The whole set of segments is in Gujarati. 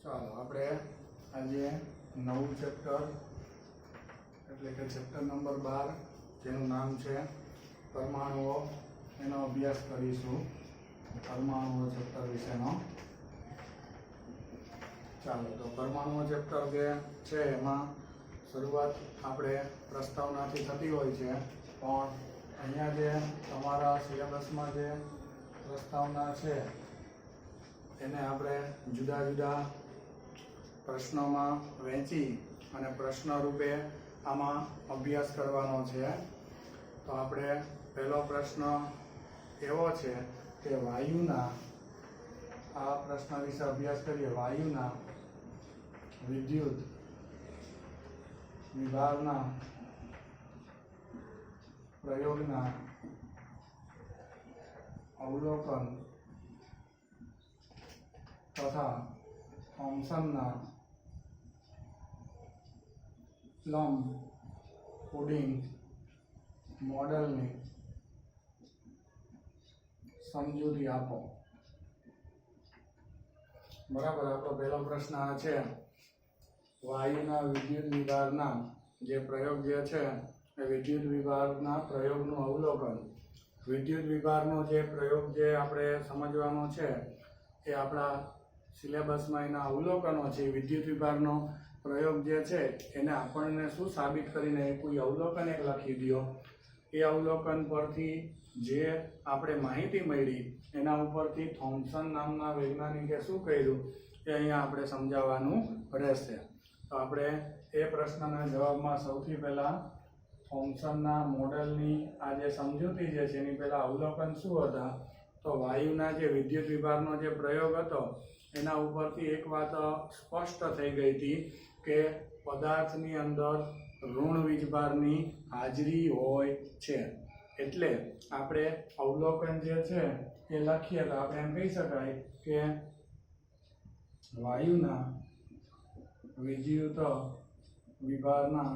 ચાલો આપણે આજે નવું ચેપ્ટર એટલે કે ચેપ્ટર નંબર 12 જેનું નામ છે પરમાણુઓ એનો અભ્યાસ કરીશું. પરમાણુઓ ચેપ્ટર વિશેનો. ચાલો તો પરમાણુઓ ચેપ્ટર જે છે એમાં શરૂઆત આપણે પ્રસ્તાવનાથી થતી હોય છે, પણ અહીંયા જે તમારા સિલેબસમાં જે પ્રસ્તાવના છે એને આપણે જુદા જુદા પ્રશ્નોમાં વહેંચી અને પ્રશ્ન રૂપે આમાં અભ્યાસ કરવાનો છે. તો આપણે પહેલો પ્રશ્ન એવો છે કે વાયુના, આ પ્રશ્ન વિશે અભ્યાસ કરીએ. વાયુના વિદ્યુત વિભાગના પ્રયોગના અવલોકન તથા થોમ્સનના પ્લમ પુડિંગ મોડેલની સમજૂતી આપો. બરાબર. આપણો પહેલો પ્રશ્ન આ છે, વાયુના વિદ્યુત વિભાગના જે પ્રયોગ જે છે એ વિદ્યુત વિભાગના પ્રયોગનું અવલોકન. વિદ્યુત વિભાગનો જે પ્રયોગ જે આપણે સમજવાનો છે એ આપણા સિલેબસમાં એના અવલોકનો છે. વિદ્યુત વિભાગનો પ્રયોગ જે છે એને આપણને શું સાબિત કરીને કોઈ અવલોકન એક લખી દો. એ અવલોકન પરથી જે આપણે માહિતી મળી એના ઉપરથી થોમ્સન નામના વૈજ્ઞાનિકે શું કર્યું એ અહીંયા આપણે સમજાવવાનું રહેશે. તો આપણે એ પ્રશ્નના જવાબમાં સૌથી પહેલાં થોમ્સનના મોડેલની આ જે સમજૂતી જે છે એની પહેલાં અવલોકન શું હતા, તો વાયુના જે વિદ્યુત વિભાગનો જે પ્રયોગ હતો એના ઉપરથી એક વાત સ્પષ્ટ થઈ ગઈ હતી કે પદાર્થની અંદર ઋણ વીજભારની હાજરી હોય છે. એટલે આપણે અવલોકન જે છે એ લખીએ તો આપણે એમ કહી શકાય કે વાયુના વિદ્યુત વિભાગના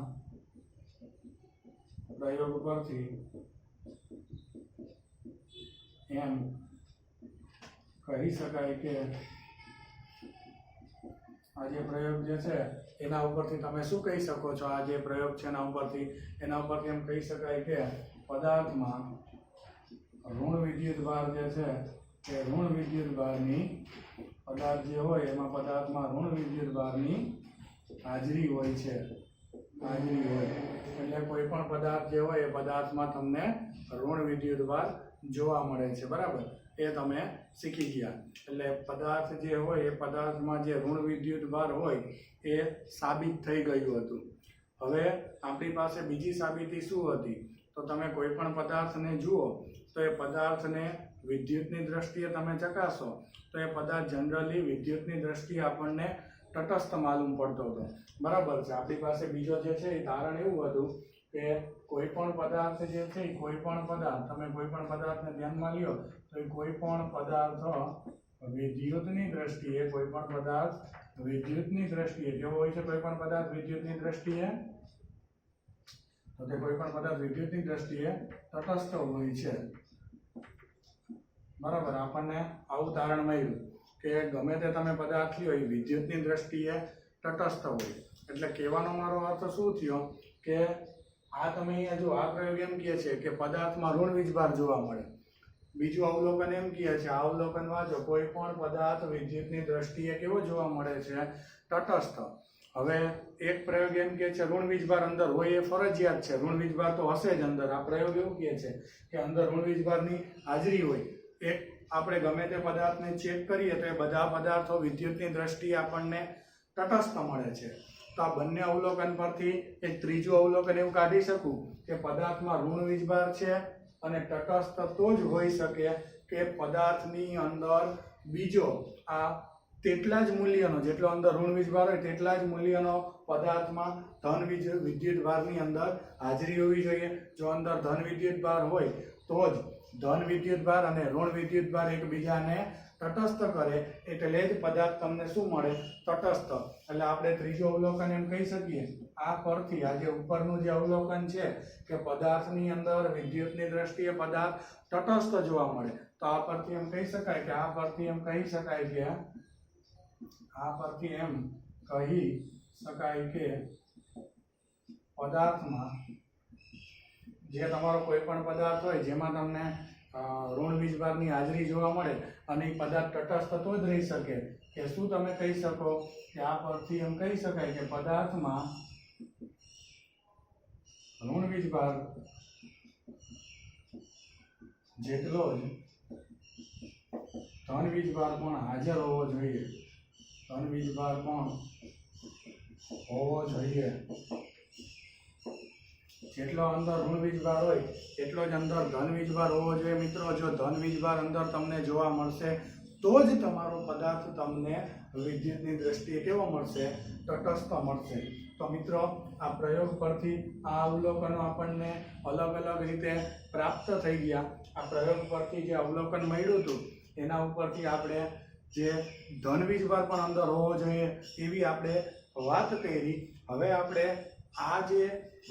પ્રયોગ પરથી એમ કહી શકાય કે આ જે પ્રયોગ જે છે એના ઉપરથી તમે શું કહી શકો છો, આ જે પ્રયોગ છે એના ઉપરથી એમ કહી શકાય કે પદાર્થમાં ઋણ વિદ્યુત ભાર જે છે એ ઋણ વિદ્યુત ભારની, પદાર્થ જે હોય એમાં પદાર્થમાં ઋણ વિદ્યુત ભારની હાજરી હોય છે. હાજરી હોય એટલે કોઈ પણ પદાર્થ જે હોય એ પદાર્થમાં તમને ઋણ વિદ્યુત ભાર જોવા મળે છે. બરાબર. એ તમે શીખી ગયા. એટલે પદાર્થ જે હોય એ પદાર્થમાં જે ઋણ વિદ્યુત ભાર હોય એ સાબિત થઈ ગયું હતું. હવે આપણી પાસે બીજી સાબિતી શું હતી, તો તમે કોઈ પણ પદાર્થને જુઓ તો એ પદાર્થને વિદ્યુતની દ્રષ્ટિએ તમે ચકાસો તો એ પદાર્થ જનરલી વિદ્યુતની દ્રષ્ટિએ આપણને તટસ્થ માલુમ પડતો હતો. બરાબર છે. આપણી પાસે બીજો જે છે એ તારણ એવું હતું કે કોઈ પણ પદાર્થ જે છે એ કોઈ પણ પદાર્થ, તમે કોઈ પણ પદાર્થને ધ્યાનમાં લ્યો તો એ કોઈ પણ પદાર્થ વિદ્યુતની દ્રષ્ટિએ, કોઈ પણ પદાર્થ વિદ્યુતની દ્રષ્ટિએ કેવો હોય છે, કોઈ પણ પદાર્થ વિદ્યુતની દ્રષ્ટિએ, તો તે કોઈ પણ પદાર્થ વિદ્યુતની દ્રષ્ટિએ તટસ્થ હોય છે. બરાબર. આપણને આવું તારણ મળ્યું કે ગમે તે તમે પદાર્થ લ્યો એ વિદ્યુતની દ્રષ્ટિએ તટસ્થ હોય. એટલે કહેવાનો મારો અર્થ શું થયો કે આ તમે અહીંયા જો આ પ્રયોગ એમ કહે છે કે પદાર્થમાં ઋણ વીજભાર જોવા મળે. બીજું અવલોકન એમ કહે છે, આ અવલોકન વાંચો, કોઈ પણ પદાર્થ વિદ્યુતની દ્રષ્ટિએ કેવો જોવા મળે છે, તટસ્થ. હવે એક પ્રયોગ એમ કહે છે ઋણ વીજભાર અંદર હોય એ ફરજિયાત છે, ઋણ વીજભાર તો હશે જ અંદર. આ પ્રયોગ એવું કહે છે કે અંદર ઋણ વીજભારની હાજરી હોય. એક આપણે ગમે તે પદાર્થને ચેક કરીએ તો એ બધા પદાર્થો વિદ્યુતની દ્રષ્ટિએ આપણને તટસ્થ મળે છે. તો આ બંને અવલોકન પરથી એક ત્રીજું અવલોકન એવું કાઢી શકું કે પદાર્થમાં ઋણ વીજભાર છે અને તટસ્થ તો જ હોઈ શકે કે પદાર્થની અંદર બીજો આ તેટલા જ મૂલ્યનો, જેટલો અંદર ઋણ વીજભાર હોય તેટલા જ મૂલ્યનો પદાર્થમાં ધન વિદ્યુત ભારની અંદર હાજરી હોવી જોઈએ. જો અંદર ધન વિદ્યુત ભાર હોય તો જ ધન વિદ્યુત ભાર અને ઋણ વિદ્યુત ભાર એકબીજાને તટસ્થ કરે એટલે જ પદાર્થ તમને શું મળે, તટસ્થ. એટલે આપણે ત્રીજું અવલોકન એમ કહી શકીએ આ પરથી, આ જે ઉપરનું જે અવલોકન છે કે પદાર્થની અંદર વિદ્યુતની દ્રષ્ટિએ પદાર્થ તટસ્થ જોવા મળે, તો આ પરથી એમ કહી શકાય કે આ પરથી એમ કહી શકાય કે પદાર્થમાં જે તમારો કોઈ પણ પદાર્થ હોય જેમાં તમને ઋણ વીજભારની હાજરી જોવા મળે અને એ પદાર્થ તટસ્થ થતો જ રહી શકે, કે શું તમે કહી શકો કે આ પરથી એમ કહી શકાય કે પદાર્થમાં ઋણ વીજભાર જેટલો જ ધન વીજભાર પણ હાજર હોવો જોઈએ, ધન વીજભાર પણ હોવો જોઈએ। જેટલો અંદર ઋણ વીજભાર હોય એટલો જ અંદર ધન વીજભાર હોવો જોઈએ। મિત્રો, જો ધન વીજભાર અંદર તમને જોવા મળશે તો જ તમારો પદાર્થ તમને વિદ્યુતની દ્રષ્ટિએ કેવો મળશે? તટસ્થ મળશે। તો મિત્રો, આ પ્રયોગ પરથી આ અવલોકનો આપણને અલગ અલગ રીતે પ્રાપ્ત થઈ ગયા। આ પ્રયોગ પરથી જે અવલોકન મળ્યું હતું એના ઉપરથી આપણે જે ધન વીજભાર પણ અંદર હોવો જોઈએ એવી આપણે વાત કરી। હવે આપણે આ જે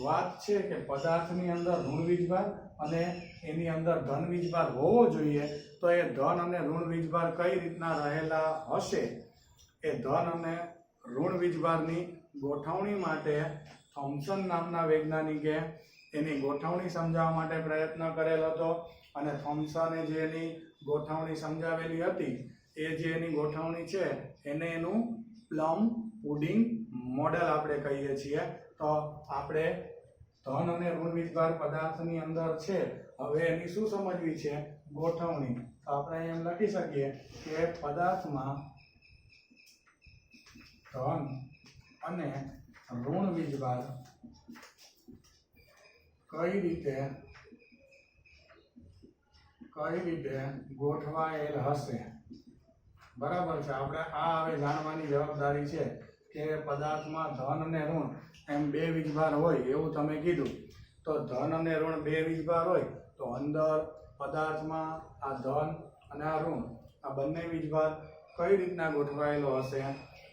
વાત છે કે પદાર્થની અંદર ઋણ વીજભાર અને એની અંદર ધન વીજભાર હોવો જોઈએ, તો એ ધન અને ઋણ વીજભાર કઈ રીતના રહેલા હશે એ ધન અને ઋણ વીજભારની ગોઠવણી માટે થોમ્સન નામના વૈજ્ઞાનિકે એની ગોઠવણી સમજાવવા માટે પ્રયત્ન કરેલ હતો। અને થોમ્સને જે એની ગોઠવણી સમજાવેલી હતી એ જે એની ગોઠવણી છે એને એનું પ્લમ પુડિંગ મોડેલ આપણે કહીએ છીએ। તો આપણે ધન અને ઋણ વીજભાર પદાર્થની અંદર છે, હવે એની શું સમજવી છે? ગોઠવણી। તો આપણે એમ લખી શકીએ કે પદાર્થમાં ધન અને ઋણ વીજભાર કઈ રીતે ગોઠવાયેલ હશે। બરાબર છે। આપણે આ હવે જાણવાની જવાબદારી છે કે પદાર્થમાં ધન અને ઋણ એમ બે વીજભાર હોય એવું તમે કીધું। તો ધન અને ઋણ બે વીજભાર હોય તો અંદર પદાર્થમાં આ ધન અને આ ઋણ આ બંને વીજભાર કઈ રીતના ગોઠવાયેલો હશે?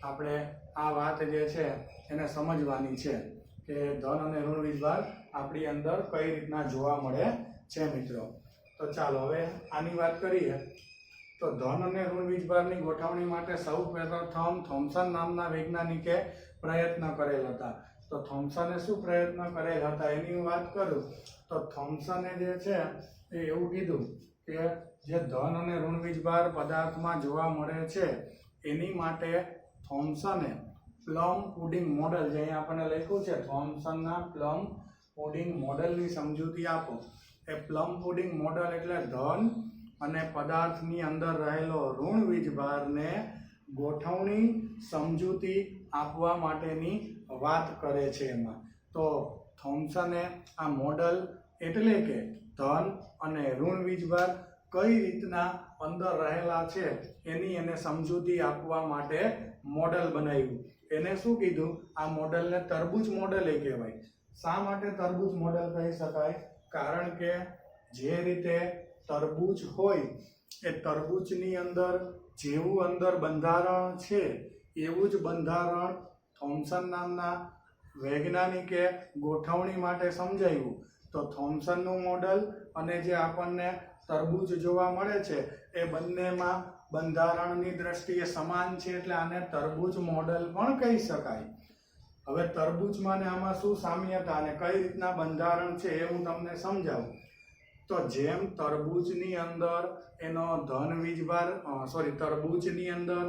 આપણે આ વાત જે છે એને સમજવાની છે કે ધન અને ઋણ વીજભાર આપણી અંદર કઈ રીતના જોવા મળે છે મિત્રો। તો ચાલો હવે આની વાત કરીએ। તો ધન અને ઋણ વીજભારની ગોઠવણી માટે સૌ પ્રથમ થોમ્સન નામના વૈજ્ઞાનિકે પ્રયત્ન કરેલ હતા। તો થોમ્સને શું પ્રયત્ન કરેલ હતા એની વાત કરું તો થોમ્સને જે છે એ એવું કીધું કે જે ધન અને ઋણ વીજભાર પદાર્થમાં જોવા મળે છે એની માટે થોમ્સને પ્લમ પુડિંગ મોડેલ, જે અહીંયા આપણને લખ્યું છે થોમ્સનના પ્લમ પુડિંગ મોડેલની સમજૂતી આપો। એ પ્લમ પુડિંગ મોડેલ એટલે ધન અને પદાર્થની અંદર રહેલો ઋણ વીજભારને ગોઠવણી સમજૂતી આપવા માટેની વાત કરે છે એમાં। તો થોમ્સને આ મોડલ એટલે કે ધન અને ઋણ વીજભાર કઈ રીતના અંદર રહેલા છે એની એને સમજૂતી આપવા માટે મોડલ બનાવ્યું। એને શું કીધું? આ મોડલને તરબૂચ મોડલ એ કહેવાય। શા માટે તરબૂચ મોડલ કહી શકાય? કારણ કે જે રીતે તરબૂચ હોય એ તરબૂચની અંદર જેવું અંદર બંધારણ છે એવું જ બંધારણ થોમ્સન નામના વૈજ્ઞાનિકે ગોઠવણી માટે સમજાવ્યું। તો થોમ્સનનું મોડલ અને જે આપણને તરબૂચ જોવા મળે છે એ બંનેમાં બંધારણની દ્રષ્ટિએ સમાન છે એટલે આને તરબૂચ મોડલ પણ કહી શકાય। હવે તરબૂચમાં ને આમાં શું સામ્યતા અને કઈ રીતના બંધારણ છે એ હું તમને સમજાવું। તો જેમ તરબૂચની અંદર એનો ધન વીજભાર તરબૂચની અંદર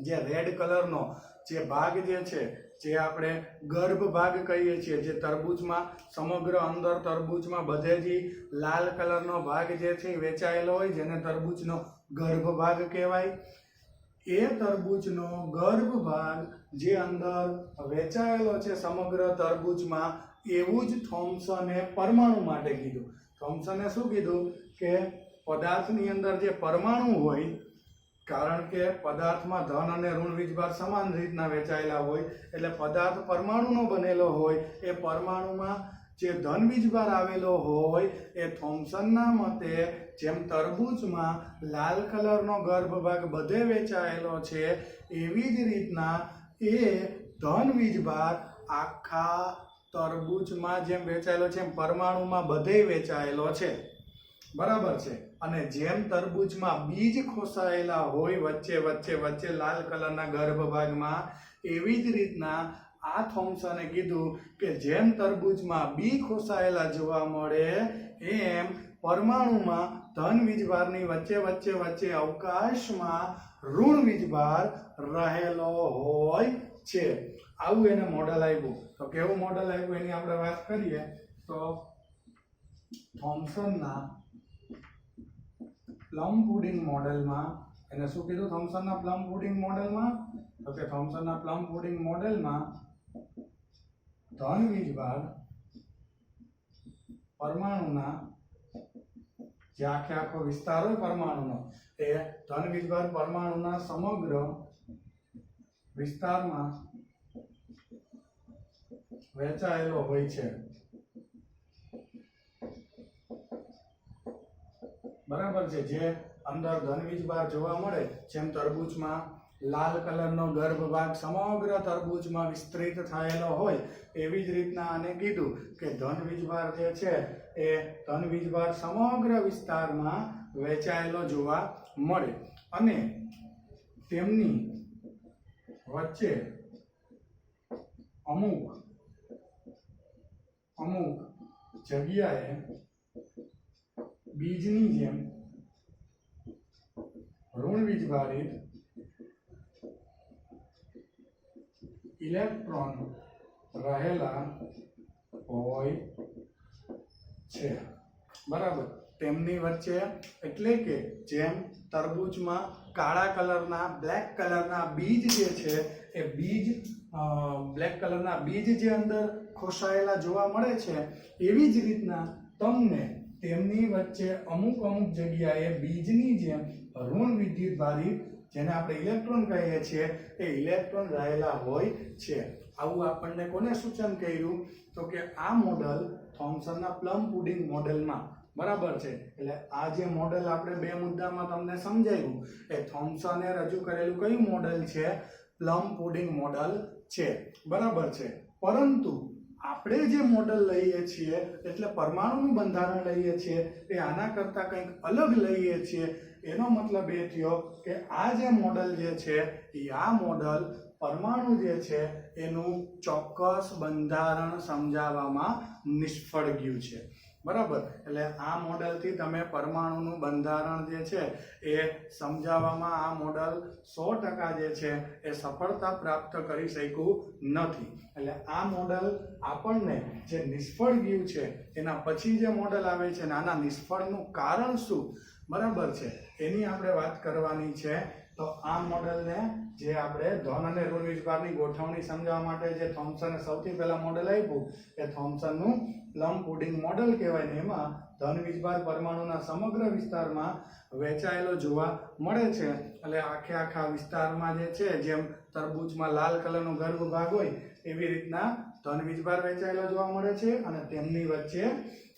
જે રેડ કલરનો જે ભાગ જે છે જે આપણે ગર્ભ ભાગ કહીએ છીએ, જે તરબૂચમાં સમગ્ર અંદર તરબૂચમાં બધે જ લાલ કલરનો ભાગ જે છે વેચાયેલો હોય જેને તરબૂચનો ગર્ભ ભાગ કહેવાય। એ તરબૂચનો ગર્ભ ભાગ જે અંદર વેચાયેલો છે સમગ્ર તરબૂચમાં એવું જ થોમ્સને પરમાણુ માટે કીધું। થોમ્સને શું કીધું કે પદાર્થની અંદર જે પરમાણુ હોય, કારણ કે પદાર્થમાં ધન અને ઋણ વીજભાર સમાન રીતના વેચાયેલા હોય એટલે પદાર્થ પરમાણુનો બનેલો હોય, એ પરમાણુમાં જે ધન વીજભાર આવેલો હોય એ થોમ્સનના મતે જેમ તરબૂચમાં લાલ કલરનો ગર્ભ ભાગ બધે વેચાયેલો છે એવી જ રીતના એ ધન વીજભાર આખા તરબૂચમાં જેમ વેચાયેલો છે એમ પરમાણુમાં બધે વેચાયેલો છે। બરાબર છે. અને જેમ તરબૂચમાં બીજ ખોસાયેલા હોય વચ્ચે વચ્ચે વચ્ચે લાલ કલરના ગર્ભ ભાગમાં, એવી જ રીતના આ થોમ્સને કીધું કે જેમ તરબૂચમાં બી ખોસાયેલા જોવા મળે એમ પરમાણુમાં ધન વીજભારની વચ્ચે વચ્ચે વચ્ચે અવકાશમાં ઋણ વીજભાર રહેલો હોય છે. આવું એને મોડલ આપ્યું. તો કેવું મોડલ આપ્યું એની આપણે વાત કરીએ તો થોમ્સનના પ્લમ પુડિંગ મોડેલમાં એને શું કીધું? થોમ્સનના પ્લમ પુડિંગ મોડેલમાં તો કે થોમ્સનના પ્લમ પુડિંગ મોડેલમાં ધન વીજભાર પરમાણુના જે આખો વિસ્તાર હોય પરમાણુનો એ ધન વીજભાર પરમાણુના સમગ્ર વિસ્તારમાં વહેંચાયેલો હોય છે. બરાબર છે. જે અંદર ધન વીજભાર જોવા મળે, જેમ તરબૂચમાં લાલ કલરનો ગર્ભ ભાગ સમગ્ર તરબૂચમાં વિસ્તૃત થયેલો હોય, એવી જ રીતના આને કીધું કે ધન વીજભાર જે છે એ ધન વીજભાર સમગ્ર વિસ્તારમાં વહેંચાયેલો જોવા મળે અને તેમની વચ્ચે અમુક જગ્યાએ બીજની જેમ ઋણ વીજભારિત ઇલેક્ટ્રોન રહેલા હોય છે. બરાબર. તેમની વચ્ચે એટલે કે જેમ તરબૂચમાં કાળા કલરના બ્લેક કલરના બીજ જે છે એ બીજ બ્લેક કલરના બીજ જે અંદર ખોસાયેલા જોવા મળે છે, એવી જ રીતના તમને તેમની વચ્ચે અમુક જગ્યાએ બીજની જેમ ઋણ વિદ્યુતભારિત, જેને આપણે ઇલેક્ટ્રોન કહીએ છીએ, એ ઇલેક્ટ્રોન રહેલા હોય છે. આવું આપણને કોને સૂચન કર્યું? તો કે આ મોડલ થોમ્સનના પ્લમ પુડિંગ મોડેલમાં. બરાબર છે. એટલે આ જે મોડેલ આપણે બે મુદ્દામાં તમને સમજાવ્યું એ થોમ્સને રજૂ કરેલું કયું મોડેલ છે? પ્લમ પુડિંગ મોડેલ છે. બરાબર છે. પરંતુ આપણે જે મોડેલ લઈએ છીએ એટલે પરમાણુનું બંધારણ લઈએ છીએ એ આના કરતાં કંઈક અલગ લઈએ છીએ. એનો મતલબ એ થયો કે આ જે મોડેલ જે છે એ આ મોડેલ પરમાણુ જે છે એનું ચોક્કસ બંધારણ સમજાવવામાં નિષ્ફળ ગયું છે. બરાબર. એટલે આ મોડેલથી તમે પરમાણુનું બંધારણ જે છે એ સમજાવવામાં આ મોડેલ 100% જે છે એ સફળતા પ્રાપ્ત કરી શક્યું નથી. એટલે આ મોડેલ આપણને જે નિષ્ફળ ગયું છે એના પછી જે મોડેલ આવે છે ને આના નિષ્ફળનું કારણ શું, બરાબર છે, એની આપણે વાત કરવાની છે. તો આ મોડેલને જે આપણે ધન અને ઋણ વીજભારની ગોઠવણી સમજાવવા માટે જે થોમ્સને સૌથી પહેલા મોડેલ આપ્યું એ થોમ્સનનું પ્લમ પુડિંગ મોડેલ કહેવાય ને એમાં ધન વીજભાર પરમાણુના સમગ્ર વિસ્તારમાં વહેંચાયેલો જોવા મળે છે. એટલે આખા વિસ્તારમાં જે છે જેમ તરબૂચમાં લાલ કલરનો ગર્ભ ભાગ હોય એવી રીતના ધન વીજભાર વહેંચાયેલો જોવા મળે છે અને તેમની વચ્ચે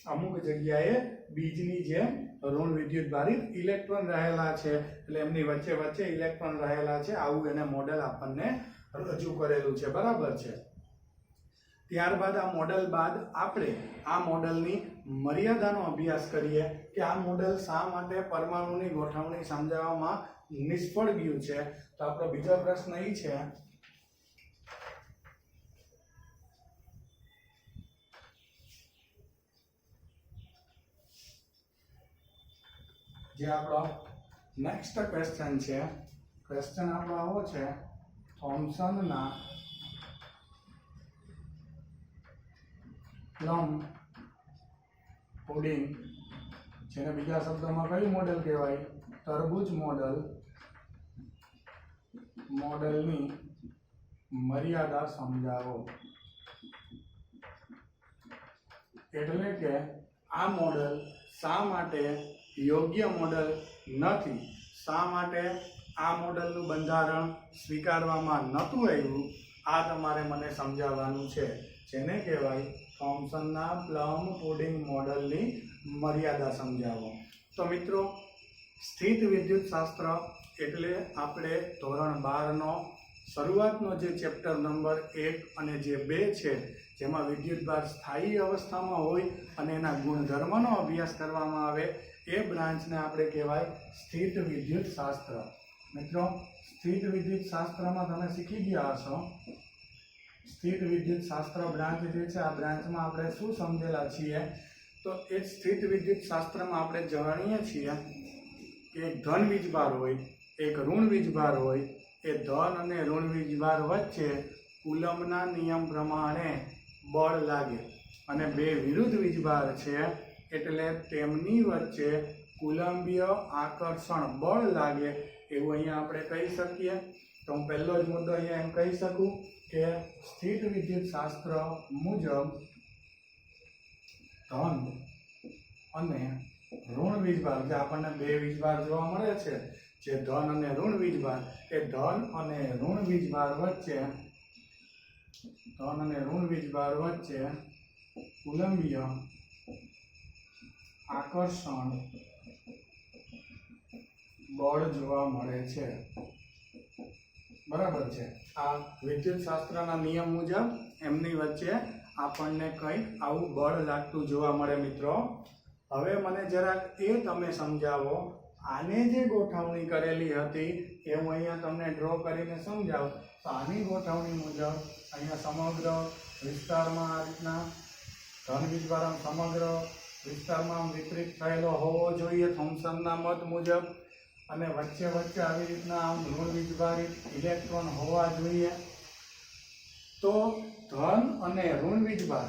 અમુક જગ્યાએ બીજની જેમ ઋણ વિદ્યુતભારિત ઇલેક્ટ્રોન રહેલા છે. એટલે એમની વચ્ચે વચ્ચે ઇલેક્ટ્રોન રહેલા છે. આવું એને મોડેલ આપણને રજૂ કરેલું છે. બરાબર છે. ત્યારબાદ આ મોડેલ બાદ આપણે આ મોડેલની મર્યાદાનો અભ્યાસ કરીએ કે આ મોડેલ શા માટે પરમાણુની ગોઠવણી સમજાવવામાં નિષ્ફળ ગયું છે. તો આપણો બીજો પ્રશ્ન એ છે જે આપણો નેક્સ્ટ ક્વેશ્ચન છે. ક્વેશ્ચન આપણો આવો છે: થોમ્સનના પ્લમ પુડિંગ, જેને બીજા શબ્દોમાં કયું મોડેલ કહેવાય? તરબૂચ મોડેલ. મોડેલની મર્યાદા સમજાવો. એટલે કે આ મોડેલ શા માટે યોગ્ય મોડેલ નથી, શા માટે આ મોડેલનું બંધારણ સ્વીકારવામાં નહોતું આવ્યું, આ તમારે મને સમજાવવાનું છે. જેને કહેવાય થોમ્સનના પ્લમ પુડિંગ મોડેલની મર્યાદા સમજાવો. તો મિત્રો, સ્થિત વિદ્યુત શાસ્ત્ર એટલે આપણે ધોરણ 12નો શરૂઆતનો જે ચેપ્ટર નંબર 1 અને જે 2 છે, જેમાં વિદ્યુતભાર સ્થાયી અવસ્થામાં હોય અને એના ગુણધર્મનો અભ્યાસ કરવામાં આવે, એ બ્રાન્ચને આપણે કહેવાય સ્થિત વિદ્યુત શાસ્ત્ર. મિત્રો, સ્થિત વિદ્યુત શાસ્ત્રમાં તમે શીખી ગયા હશો. સ્થિત વિદ્યુત શાસ્ત્ર બ્રાન્ચ જે છે, આ બ્રાન્ચમાં આપણે શું સમજેલા છીએ, તો એ સ્થિત વિદ્યુત શાસ્ત્રમાં આપણે જાણીએ છીએ કે એક ધન વીજભાર હોય, એક ઋણ વીજભાર હોય. એ ધન અને ઋણ વીજભાર વચ્ચે કુલમ્બના નિયમ પ્રમાણે બળ લાગે અને બે વિરુદ્ધ વીજભાર છે એટલે તેમની વચ્ચે કુલંબીય આકર્ષણ બળ લાગે એવું અહીંયા આપણે કહી શકીએ. તો હું પહેલો જ મુદ્દો અહીંયા એમ કહી શકું કે સ્થિત વિદ્યુત શાસ્ત્ર મુજબ ધન અને ઋણ વીજભાર, જે આપણને બે વીજભાર જોવા મળે છે, જે ધન અને ઋણ વીજભાર, એ ધન અને ઋણ વીજભાર વચ્ચે કુલંબીય આકર્ષણ બળ જોવા મળે છે. બરાબર છે. આ વિદ્યુત શાસ્ત્રના નિયમ મુજબ એમની વચ્ચે આપણને કંઈક આવું બળ લાગતું જોવા મળે. મિત્રો, હવે મને જરાક એ તમે સમજાવો, આને જે ગોઠવણી કરેલી હતી એ હું અહીંયા તમને ડ્રો કરીને સમજાવું. તો આની ગોઠવણી મુજબ અહીંયા સમગ્ર વિસ્તારમાં આ રીતના ધન વીજભાર સમગ્ર વિસ્તારમાં વિપરીત થયેલો હોવો જોઈએ થોમ્સનના મત મુજબ, અને વચ્ચે વચ્ચે આવી રીતના આમ ઋણ વીજભારિત ઇલેક્ટ્રોન હોવા જોઈએ. તો ધન અને ઋણ વીજભાર,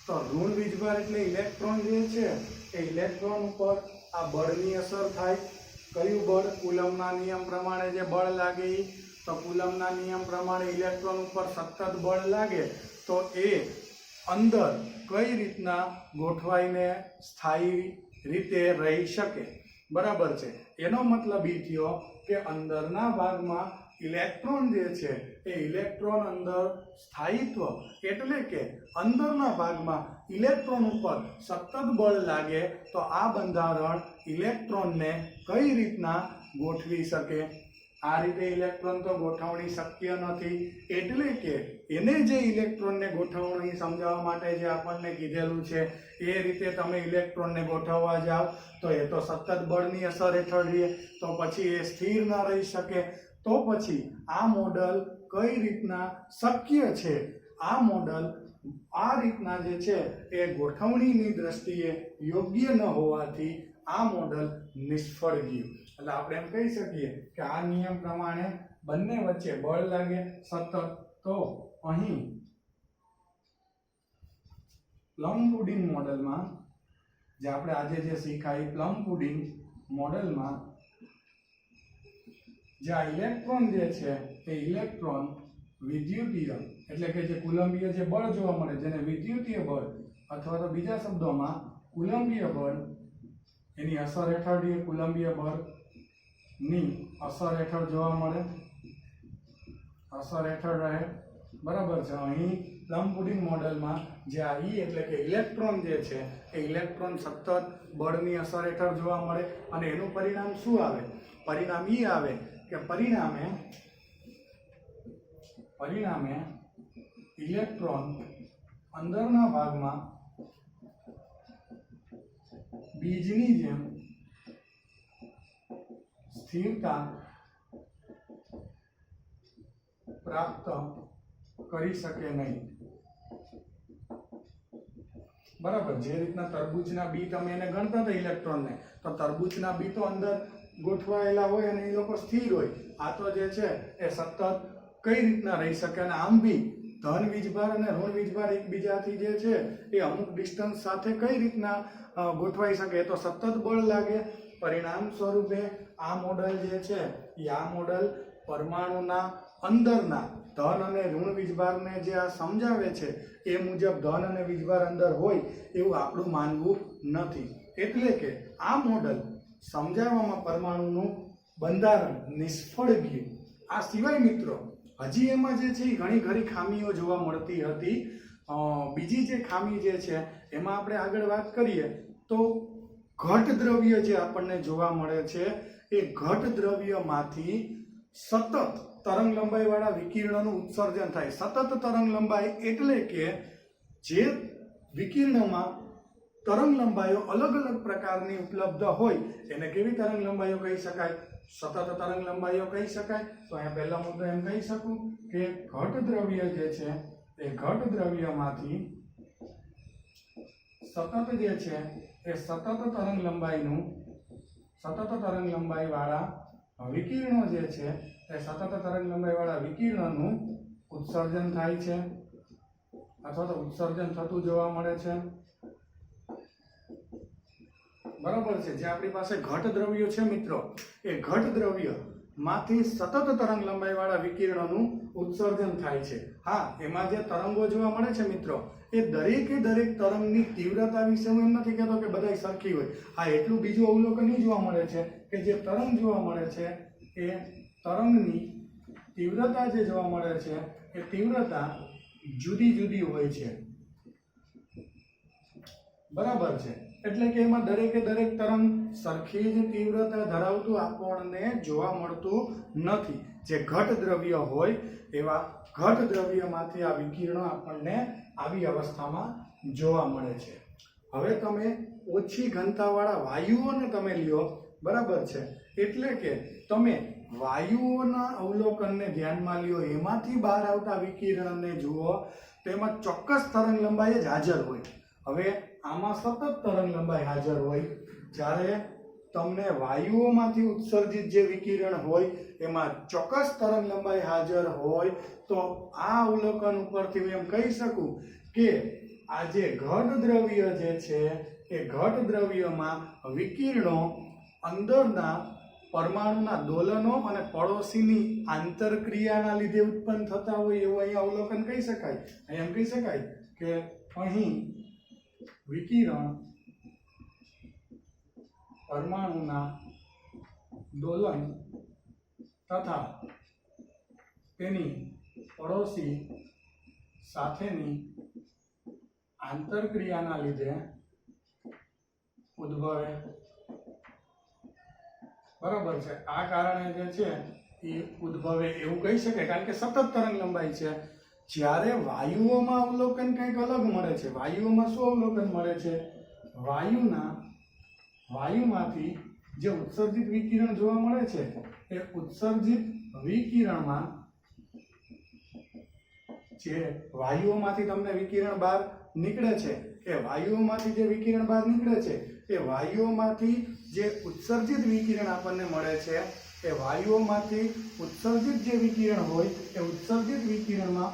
તો ઋણ વીજભાર એટલે ઇલેક્ટ્રોન જે છે એ ઇલેક્ટ્રોન ઉપર આ બળની અસર થાય. કયું બળ? કુલમ્બના નિયમ પ્રમાણે જે બળ લાગે એ. તો કુલમ્બના નિયમ પ્રમાણે ઇલેક્ટ્રોન ઉપર સતત બળ લાગે તો એ અંદર કઈ રીતના ગોઠવાઈને સ્થાયી રીતે રહી શકે. બરાબર છે. એનો મતલબ એ થયો કે અંદરના ભાગમાં ઇલેક્ટ્રોન જે છે એ ઇલેક્ટ્રોન અંદર સ્થાયિત્વ એટલે કે અંદરના ભાગમાં ઇલેક્ટ્રોન ઉપર સતત બળ લાગે તો આ બંધારણ ઇલેક્ટ્રોનને કઈ રીતના ગોઠવી શકે. આ રીતે ઇલેક્ટ્રોન તો ગોઠવણી શક્ય નથી, એટલે કે એને જે ઇલેક્ટ્રોનને ગોઠવણી સમજાવવા માટે જે આપણને કીધેલું છે એ રીતે તમે ઇલેક્ટ્રોનને ગોઠવવા જાઓ તો એ તો સતત બળની અસર હેઠળ રહે, તો પછી એ સ્થિર ન રહી શકે. તો પછી આ મોડલ કઈ રીતના શક્ય છે? આ મોડલ આ રીતના જે છે એ ગોઠવણીની દ્રષ્ટિએ યોગ્ય ન હોવાથી આ મોડલ નિષ્ફળ ગયું. એટલે આપણે એમ કહી શકીએ કે આ નિયમ પ્રમાણે બંને વચ્ચે બળ લાગે સતત. તો અહીં પ્લમ પુડિંગ મોડલમાં જે આપણે આજે જે શીખાય પ્લમ પુડિંગ મોડલમાં જે આ ઇલેક્ટ્રોન જે છે એ ઇલેક્ટ્રોન વિદ્યુતીય એટલે કે જે કુલંબીય જે બળ જોવા મળે જેને વિદ્યુતીય બળ અથવા તો બીજા શબ્દોમાં કુલંબીય બળ એની અસર હેઠળ કુલંબીય બળની અસર હેઠળ જોવા મળે, અસર હેઠળ રહે. બરાબર છે. અહીં પ્લમ પુડિંગ મોડેલમાં જે આ ઈ એટલે કે ઇલેક્ટ્રોન જે છે એ ઇલેક્ટ્રોન સતત બળની અસર હેઠળ જોવા મળે અને એનું પરિણામ શું આવે? પરિણામ ઈ આવે કે પરિણામે ઇલેક્ટ્રોન અંદરના ભાગમાં બીજની જેમ સ્થિરતા પ્રાપ્ત કરી શકે નહીં. બરાબર. જે રીતના તરબૂચના બી તમે એને ગણતા હતા ઇલેક્ટ્રોનને, તો તરબૂચના બી તો અંદર ગોઠવાયેલા હોય અને એ લોકો સ્થિર હોય. આ તો જે છે એ સતત કઈ રીતના રહી શકે. અને આમ બી ધન વીજભાર અને ઋણ વીજભાર એકબીજાથી જે છે એ અમુક ડિસ્ટન્સ સાથે કઈ રીતના ગોઠવાઈ શકે? તો સતત બળ લાગે. પરિણામ સ્વરૂપે આ મોડલ જે છે એ આ મોડલ પરમાણુના અંદરના ધન અને ઋણ વીજભારને જે આ સમજાવે છે એ મુજબ ધન અને વીજભાર અંદર હોય એવું આપણું માનવું નથી. એટલે કે આ મોડલ સમજાવવામાં પરમાણુનું બંધારણ નિષ્ફળ ગયું. આ સિવાય મિત્રો હજી એમાં જે છે એ ઘણી ખરી ખામીઓ જોવા મળતી હતી. બીજી જે ખામી જે છે એમાં આપણે આગળ વાત કરીએ તો ઘટ દ્રવ્ય જે આપણને જોવા મળે છે એ ઘટ દ્રવ્યમાંથી સતત તરંગ લંબાઈ વાળા વિકિરણોનું ઉત્સર્જન થાય. સતત તરંગ લંબાઈ એટલે કે જે વિકિરણોમાં तरंग लंबाईओ अलग अलग प्रकारनी उपलब्ध होय एने केवी तरंग लंबाईओ कही शकाय? सतत तरंग लंबाईओ कही शकाय। तो अहींया पहेला मुद्दो एम कही शकूं के घट द्रव्य जे छे ए घट द्रव्यमांथी सतत जे छे ए सतत तरंग लंबाई वाळा विकिरणो जे छे ए सतत तरंग लंबाई वाळा विकिरणोनुं उत्सर्जन थाय छे अथवा तो उत्सर्जन थतुं जोवा मळे छे। बराबर है। जे अपनी पास घट द्रव्य है मित्रों ए घट द्रव्य मांथी सतत तरंग लंबाई वाला विकिरणों उत्सर्जन थाय छे। हाँ, एमां जे तरंगो जोवा मळे छे मित्रों ए दरेके दरेक तरंगनी तीव्रता विषे हुं एम नथी कहेतो के बधाय सरखी होय। हाँ, एटलुं बीजुं अवलोकन ई जोवा मळे छे के जे तरंग जोवा मळे छे ए तरंगनी तीव्रता जे जोवा मळे छे ए तीव्रता जुदी जुदी होय छे। बराबर है। એટલે કે એમાં દરેકે દરેક તરંગ સરખી જ તીવ્રતા ધરાવતું આપણને જોવા મળતું નથી। જે ઘટ દ્રવ્ય હોય એવા ઘટ દ્રવ્યમાંથી આ વિકિરણો આપણને આવી અવસ્થામાં જોવા મળે છે। હવે તમે ઓછી ઘનતાવાળા વાયુઓને તમે લ્યો, બરાબર છે, એટલે કે તમે વાયુઓના અવલોકનને ધ્યાનમાં લ્યો, એમાંથી બહાર આવતા વિકિરણને જુઓ તો એમાં ચોક્કસ તરંગ લંબાઈ જ હાજર હોય। હવે આમાં સતત તરંગ લંબાઈ હાજર હોય, જ્યારે તમને વાયુઓમાંથી ઉત્સર્જિત જે વિકિરણ હોય એમાં ચોક્કસ તરંગ લંબાઈ હાજર હોય તો આ અવલોકન ઉપરથી હું એમ કહી શકું કે આ જે ઘટ દ્રવ્ય જે છે એ ઘટ દ્રવ્યમાં વિકિરણો અંદરના પરમાણુના દોલનો અને પડોશીની આંતરક્રિયાના લીધે ઉત્પન્ન થતા હોય એવું અહીંયા અવલોકન કહી શકાય। અહીં એમ કહી શકાય કે અહીં विकिरण परमाणुना दोलन तथा तेनी पड़ोशी साथेनी आंतरक्रियाना लीधे उद्भवे। बराबर है। आ कारणे जे छे ए उद्भवे एवुं कही शकाय, कारण के सतत तरंग लंबाई छे। જ્યારે વાયુઓમાં અવલોકન કંઈક અલગ મળે છે। વાયુઓમાં શું અવલોકન મળે છે? વાયુમાંથી જે ઉત્સર્જિત વિકિરણ જોવા મળે છે એ ઉત્સર્જિત વિકિરણમાં જે વાયુઓમાંથી તમને વિકિરણ બહાર નીકળે છે એ વાયુઓમાંથી જે વિકિરણ બહાર નીકળે છે એ વાયુઓમાંથી જે ઉત્સર્જિત વિકિરણ આપણને મળે છે એ વાયુઓમાંથી ઉત્સર્જિત જે વિકિરણ હોય એ ઉત્સર્જિત વિકિરણમાં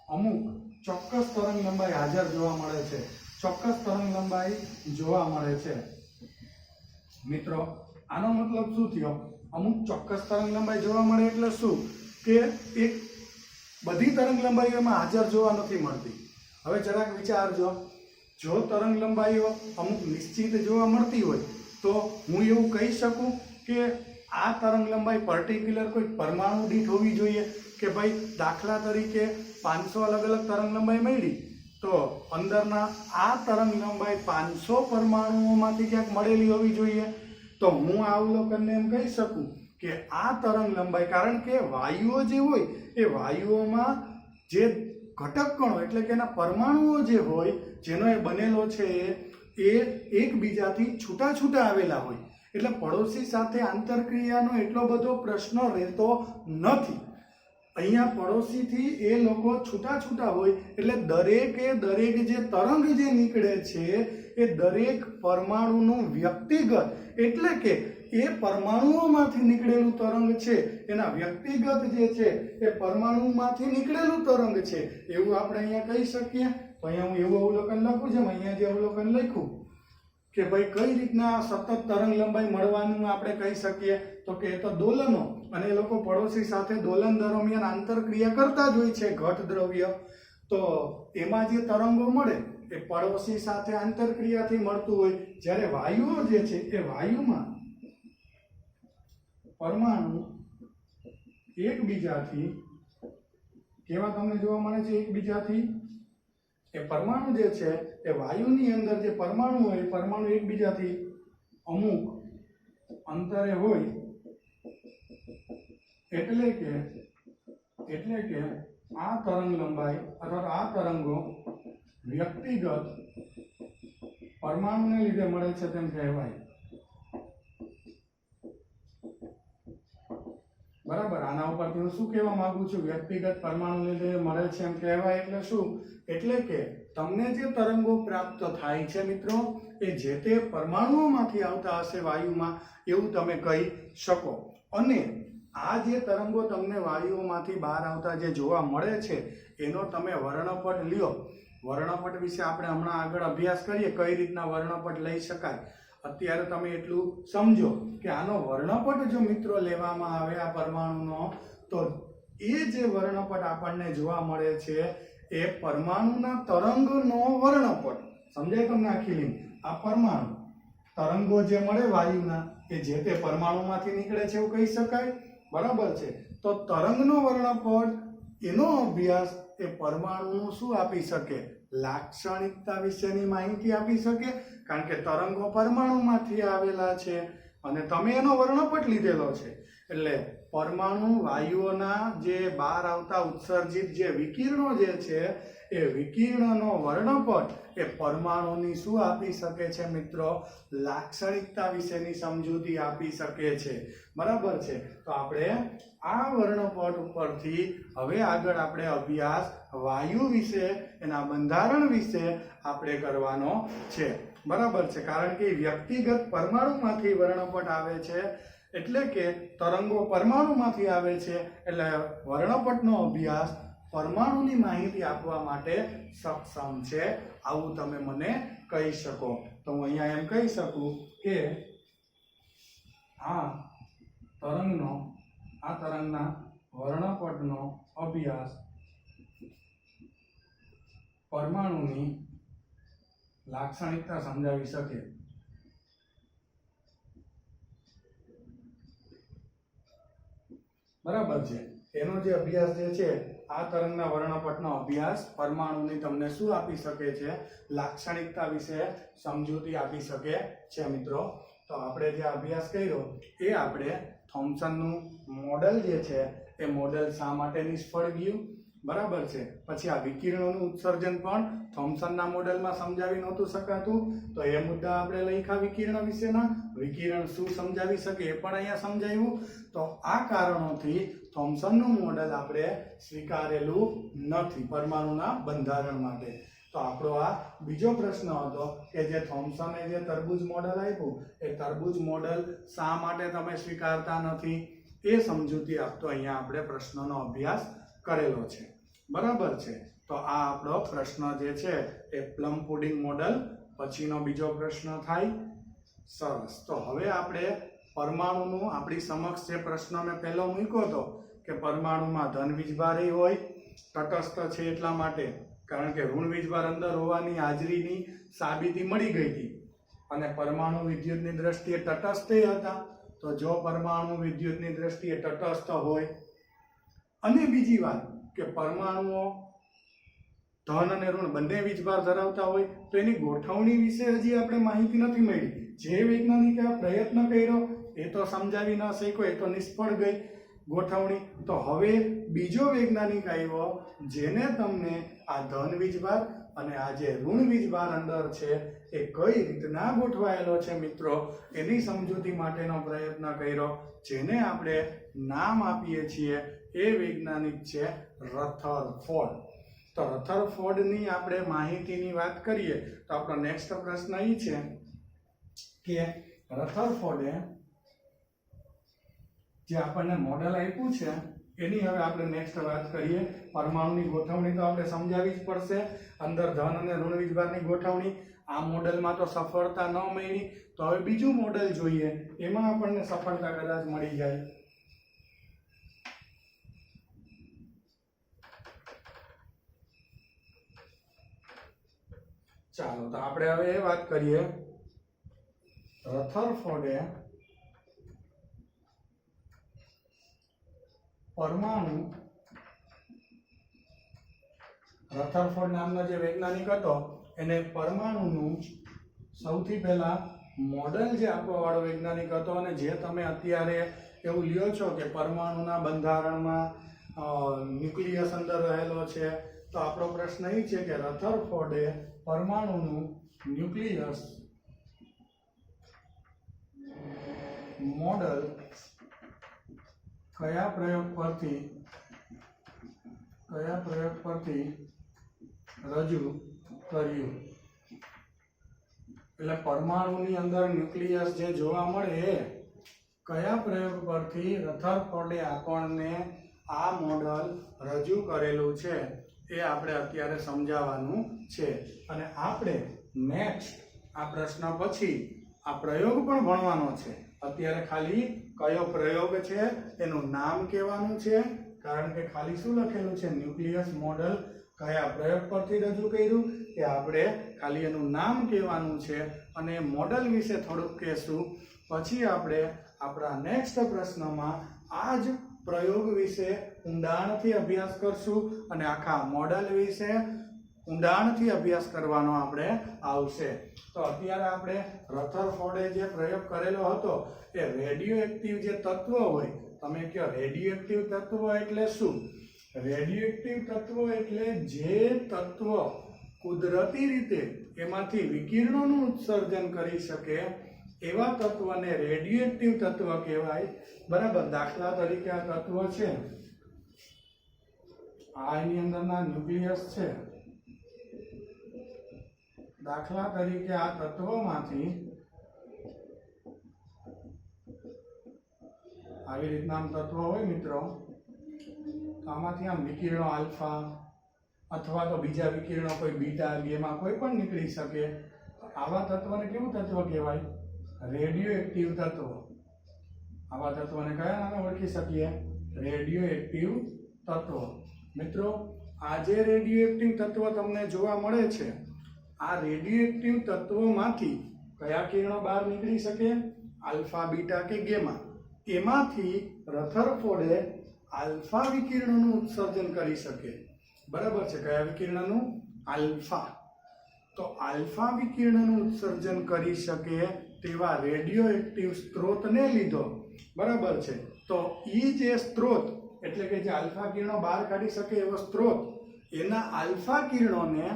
અમુક ચોક્કસ તરંગ લંબાઈ હાજર જોવા મળે છે। ચોક્કસ તરંગ લંબાઈ જોવા મળે છે। મિત્રો, આનો મતલબ શું થયો? અમુક ચોક્કસ તરંગ લંબાઈ જોવા મળે એટલે શું કે એક બધી તરંગ લંબાઈઓમાં હાજર જોવા નથી મળતી। હવે જરાક વિચારજો, જો તરંગ લંબાઈઓ અમુક નિશ્ચિત જોવા મળતી હોય तो हूँ एवं कही सकूँ कि आ तरंग लंबाई पर्टिक्युलर कोई परमाणु दीठ होवी जोईए कि भाई दाखला तरीके 500 अलग अलग तरंग लंबाई मळी तो अंदरना आ तरंग लंबाई 500 परमाणुओमांथी क्यांक मळेली होवी जोईए। तो हूँ आ अवलोकनने एम कही सकूँ कि आ तरंग लंबाई, कारण के वायुओ जे होय ए वायुओमां जे घटक कणो एटले के एना परमाणुओ जे होय जेनो ए बनेलो छे ए एकबीजाथी छूटा छूटा आवेला होय એટલે પડોશી સાથે આંતરક્રિયાનો એટલો બધો પ્રશ્ન રહેતો નથી। અહીંયા પડોશીથી એ લોકો છૂટા છૂટા હોય એટલે દરેકે દરેક જે તરંગ જે નીકળે છે એ દરેક પરમાણુનું વ્યક્તિગત એટલે કે એ પરમાણુઓમાંથી નીકળેલું તરંગ છે એના વ્યક્તિગત જે છે એ પરમાણુમાંથી નીકળેલું તરંગ છે એવું આપણે અહીંયા કહી શકીએ। तो अहींया हूँ एवुं अवलोकन लखुं छुं, अहींया जे अवलोकन लख्युं कि भाई कई रीतना सतत तरंग लंबाई मळवानुं आपणे कही शकीए तो के तो दोलनो अने ए लोको पड़ोशी साथे दोलन दरमियान आंतरक्रिया करता ज होय छे घट द्रव्य। तो एमां जे तरंगो मळे ए पड़ोशी साथे आंतरक्रियाथी मळतुं होय, ज्यारे वायुओ जे छे ए वायुमां परमाणु एकबीजाथी केवा तमने जोवा मळे छे? एकबीजाथी ए परमाणु जे छे ए वायुनी अंदर जे परमाणु होय परमाणु एकबीजाथी अमुक अंतरे होय एटले के आ तरंग लंबाई अथवा आ तरंगो વ્યક્તિગત પરમાણુને લીધે મળે છે તેમ કહેવાય. બરાબર, આના ઉપરથી હું શું કહેવા માંગુ છું? વ્યક્તિગત પરમાણુ લીધે મળે છે એમ કહેવાય એટલે શું? એટલે કે તમને જે તરંગો પ્રાપ્ત થાય છે મિત્રો, એ જે તે પરમાણુઓમાંથી આવતા હશે વાયુમાં, એવું તમે કહી શકો. અને આ જે તરંગો તમને વાયુઓમાંથી બહાર આવતા જે જોવા મળે છે, એનો તમે વર્ણપટ લ્યો. વર્ણપટ વિશે આપણે હમણાં આગળ અભ્યાસ કરીએ, કઈ રીતના વર્ણપટ લઈ શકાય. અત્યારે તમે એટલું સમજો કે આનો વર્ણપટ જો મિત્રો લેવામાં આવે આ પરમાણુનો, તો એ જે વર્ણપટ આપણને જોવા મળે છે એ પરમાણુના તરંગનો વર્ણપટ. સમજાય તમને આખી લીંક? આ પરમાણુ તરંગો જે મળે વાયુના, એ જે તે પરમાણુમાંથી નીકળે છે એવું કહી શકાય. બરાબર છે. તો તરંગનો વર્ણપટ, એનો અભ્યાસ એ પરમાણુનું શું આપી શકે? લાક્ષણિકતા વિશેની માહિતી આપી શકે. કારણ કે તરંગો પરમાણુમાંથી આવેલા છે અને તમે એનો વર્ણપટ લીધેલો છે. એટલે પરમાણુ વાયુઓના જે બહાર આવતા ઉત્સર્જિત જે વિકિરણો જે છે, એ વિકિરણનો વર્ણપટ એ પરમાણુની શું આપી શકે છે મિત્રો? લાક્ષણિકતા વિશેની સમજૂતી આપી શકે છે. બરાબર છે. તો આપણે આ વર્ણપટ ઉપરથી હવે આગળ આપણે અભ્યાસ વાયુ વિશે, એના બંધારણ વિશે આપણે કરવાનો છે. બરાબર છે. કારણ કે વ્યક્તિગત પરમાણુમાંથી વર્ણપટ આવે છે, એટલે કે તરંગો પરમાણુમાંથી આવે છે, એટલે વર્ણપટનો અભ્યાસ પરમાણુની માહિતી આપવા માટે સક્ષમ છે, આવું તમે મને કહી શકો. તો હું અહીંયા એમ કહી શકું કે આ તરંગના વર્ણપટનો અભ્યાસ પરમાણુની લાક્ષણિકતા સમજાવી શકે. બરાબર છે. એનો જે અભ્યાસ જે છે, આ તરંગના વર્ણપટનો અભ્યાસ પરમાણુની તમને શું આપી શકે છે? લાક્ષણિકતા વિશે સમજૂતી આપી શકે છે મિત્રો. તો આપણે જે અભ્યાસ કર્યો એ આપણે થોમ્સનનું મોડેલ જે છે, એ મોડેલ શા માટે નિષ્ફળ ગયું? બરાબર છે. પછી આ વિકિરણોનું ઉત્સર્જન પણ થોમ્સનના મોડેલમાં સમજાવી નહોતું શકાતું, તો એ મુદ્દા આપણે લખ્યા વિકિરણ વિશેના. વિકિરણ શું સમજાવી શકે એ પણ અહીંયા સમજાવ્યું. તો આ કારણોથી થોમ્સનનું મોડેલ આપણે સ્વીકારેલું નથી પરમાણુના બંધારણ માટે. તો આપણો આ બીજો પ્રશ્ન હતો કે જે થોમ્સને જે તરબૂચ મોડેલ આપ્યું, એ તરબૂચ મોડેલ શા માટે તમે સ્વીકારતા નથી, એ સમજૂતી આપતો અહીંયા આપણે પ્રશ્નનો અભ્યાસ કરેલો છે. બરાબર છે. તો આ આપણો પ્રશ્ન જે છે એ પ્લમ પુડિંગ મોડેલ પછીનો બીજો પ્રશ્ન થાય. સરસ. તો હવે આપણે પરમાણુનું આપણી સમક્ષ જે પ્રશ્ન મેં પહેલો મૂક્યો હતો કે પરમાણુમાં ધન વીજભાર હોય, તટસ્થ છે એટલા માટે, કારણ કે ઋણ વીજભાર અંદર હોવાની હાજરીની સાબિતી મળી ગઈ હતી, અને પરમાણુ વિદ્યુતની દ્રષ્ટિએ તટસ્થ હતા. તો જો પરમાણુ વિદ્યુતની દ્રષ્ટિએ તટસ્થ હોય, અને બીજી વાત કે પરમાણુઓ ધન અને ઋણ બંને વીજભાર ધરાવતા હોય, તો એની ગોઠવણી વિશે હજી આપણે માહિતી નથી મળી. જે વૈજ્ઞાનિકે આ પ્રયત્ન કર્યો એ તો સમજાવી ન શક્યો, એ તો નિષ્ફળ ગઈ ગોઠવણી. તો હવે બીજો વૈજ્ઞાનિક આવ્યો જેને તમને આ ધન વીજભાર અને આ જે ઋણ વીજભાર અંદર છે એ કઈ રીતના ગોઠવાયેલો છે મિત્રો, એની સમજૂતી માટેનો પ્રયત્ન કર્યો, જેને આપણે નામ આપીએ છીએ એ વૈજ્ઞાનિક છે રથરફોર્ડ. તો રથરફોર્ડની આપણે માહિતીની વાત કરીએ તો આપણો નેક્સ્ટ પ્રશ્ન એ છે કે રથરફોર્ડે જે આપણને મોડેલ આપ્યું છે એની હવે આપણે નેક્સ્ટ વાત કરીએ. પરમાણુની ગોઠવણી તો આપણે સમજાવી જ પડશે, અંદર ધન અને ઋણ વીજભારની ગોઠવણી. આ મોડેલમાં તો સફળતા ન મળી, તો હવે બીજું મોડેલ જોઈએ, એમાં આપણને સફળતા કદાચ મળી જાય. ચાલો, તો આપણે હવે એ વાત કરીએ. રથરફોર્ડે રથરફોર્ડ નામનો જે વૈજ્ઞાનિક હતો એને પરમાણુનું સૌથી પહેલા મોડેલ જે આપવા વાળો વૈજ્ઞાનિક હતો, અને જે તમે અત્યારે એવું લ્યો છો કે પરમાણુના બંધારણમાં ન્યુક્લિયસ અંદર રહેલો છે, તો આપણો પ્રશ્ન એ છે કે રથરફોર્ડે પરમાણુનું ન્યુક્લિયસ મોડલ કયા પ્રયોગ પરથી રજૂ કર્યું? એટલે પરમાણુની અંદર ન્યુક્લિયસ જે જોવા મળે એ કયા પ્રયોગ પરથી રથરફોર્ડે આપણને આ મોડલ રજૂ કરેલું છે એ આપણે અત્યારે સમજાવવાનું છે. અને આપણે નેક્સ્ટ આ પ્રશ્ન પછી આ પ્રયોગ પણ ભણવાનો છે. અત્યારે ખાલી કયો પ્રયોગ છે એનું નામ કહેવાનું છે, કારણ કે ખાલી શું લખેલું છે ન્યુક્લિયસ મોડલ કયા પ્રયોગ પરથી રજૂ કર્યું એ આપણે ખાલી એનું નામ કહેવાનું છે અને મોડલ વિશે થોડુંક કહેશું. પછી આપણે આપણા નેક્સ્ટ પ્રશ્નમાં આ જ પ્રયોગ વિશે ઊંડાણથી અભ્યાસ કરશું અને આખા મોડલ વિશે ઊંડાણથી અભ્યાસ કરવાનો આપણે આવશે. તો અત્યારે આપણે રથરફોર્ડે જે પ્રયોગ કરેલો હતો એ રેડિયો એક્ટિવ જે તત્વ હોય, તમે કહો રેડિયો એક્ટિવ તત્વ એટલે શું? રેડિયો એક્ટિવ તત્વ એટલે જે તત્વ કુદરતી રીતે એમાંથી વિકિરણોનું ઉત્સર્જન કરી શકે એવા તત્વને રેડિયો એક્ટિવ તત્વ કહેવાય. બરાબર. દાખલા તરીકે આ તત્વ છે, આ એની અંદરના ન્યુક્લિયસ છે. દાખલા તરીકે આ તત્વોમાંથી આવી રીતના આમ તત્વો હોય મિત્રો, તો આમાંથી આમ વિકિરણો આલ્ફા અથવા તો બીજા વિકિરણો કોઈ બીટા બેમાં કોઈ પણ નીકળી શકે. આવા તત્વને કેવું તત્વ કહેવાય? રેડિયો એક્ટિવ તત્વ. આવા તત્વને કયા નામે ઓળખી શકીએ? રેડિયો એક્ટિવ તત્વ. મિત્રો આ જે રેડિયો એક્ટિવ તત્વ તમને જોવા મળે છે, આ રેડિયો એક્ટિવ તત્વોમાંથી કયા કિરણો બહાર નીકળી શકે? આલ્ફા, બીટા કે ગેમા. એમાંથી રથરફોર્ડે આલ્ફા વિકિરણોનું ઉત્સર્જન કરી શકે. બરાબર છે. કયા વિકિરણનું? આલ્ફા. તો આલ્ફા વિકિરણનું ઉત્સર્જન કરી શકે તેવા રેડિયો એક્ટિવ સ્ત્રોતને લીધો. બરાબર છે. તો ઈ જે સ્ત્રોત એટલે કે જે આલ્ફા કિરણો બહાર કાઢી શકે એવો સ્ત્રોત, એના આલ્ફા કિરણોને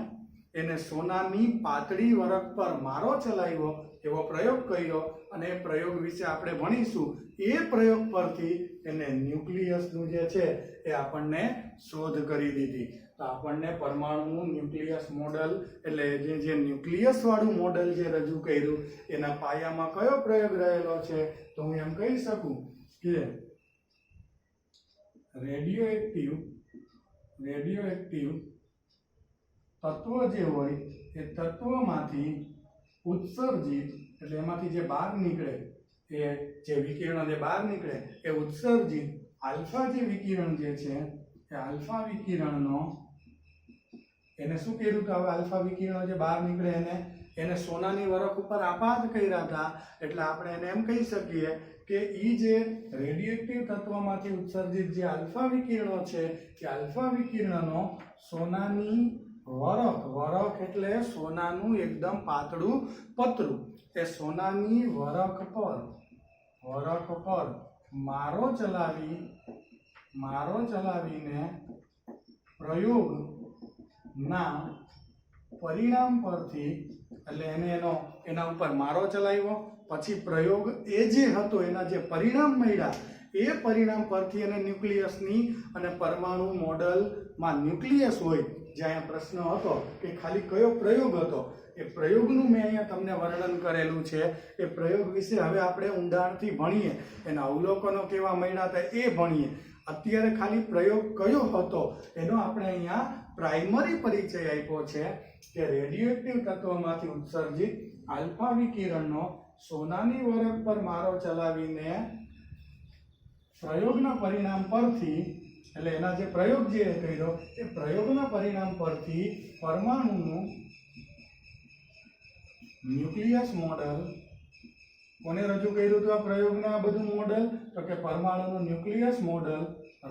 એને સોનાની પાતળી વરખ પર મારો ચલાવ્યો એવો પ્રયોગ કર્યો અને એ પ્રયોગ વિશે આપણે ભણીશું. એ પ્રયોગ પરથી એને ન્યુક્લિયસનું જે છે એ આપણને શોધ કરી દીધી. તો આપણને પરમાણુનું ન્યુક્લિયસ મોડલ એટલે જે ન્યુક્લિયસ વાળું મોડલ જે રજૂ કર્યું એના પાયામાં કયો પ્રયોગ રહેલો છે? તો હું એમ કહી શકું કે રેડિયો એક્ટિવ તત્વ જે હોય એ તત્વમાંથી ઉત્સર્જિત એટલે એમાંથી જે બહાર નીકળે એ જે વિકિરણ જે બહાર નીકળે એ ઉત્સર્જિત આલ્ફા જે વિકિરણ જે છે એ આલ્ફા વિકિરણનો એને શું કર્યું કે હવે આલ્ફા વિકિરણો જે બહાર નીકળે એને સોનાની વરખ ઉપર આપાત કર્યા હતા. એટલે આપણે એને એમ કહી શકીએ કે ઈ જે રેડિયોએક્ટિવ તત્વમાંથી ઉત્સર્જિત જે આલ્ફા વિકિરણો છે એ આલ્ફા વિકિરણનો સોનાની વરખ એટલે સોનાનું એકદમ પાતળું પતરું, એ સોનાની વરખ પર મારો ચલાવીને પ્રયોગના પરિણામ પરથી એટલે એના ઉપર મારો ચલાવ્યો, પછી પ્રયોગ એ જે હતો એના જે પરિણામ મળ્યા એ પરિણામ પરથી એને ન્યુક્લિયસની અને પરમાણુ મોડલમાં ન્યુક્લિયસ હોય. જ્યાં પ્રશ્ન હતો કે ખાલી કયો પ્રયોગ હતો, એ પ્રયોગનું મેં અહીંયા તમને વર્ણન કરેલું છે. એ પ્રયોગ વિશે હવે આપણે ઊંડાણથી ભણીએ, એના અવલોકનો કેવા મળ્યા હતા એ ભણીએ. અત્યારે ખાલી પ્રયોગ કયો હતો એનો આપણે અહીંયા પ્રાઇમરી પરિચય આપ્યો છે કે રેડિયોએક્ટિવ તત્વોમાંથી ઉત્સર્જિત આલ્ફા વિકિરણનો સોનાની વરખ પર મારો ચલાવીને પ્રયોગના પરિણામ પરથી એટલે એના જે પ્રયોગ જે કર્યો એ પ્રયોગના પરિણામ પરથી પરમાણુનું ન્યુક્લિયસ મોડલ કોને રજૂ કર્યું હતું? આ પ્રયોગના આ બધું મોડલ તો કે પરમાણુનું ન્યુક્લિયસ મોડલ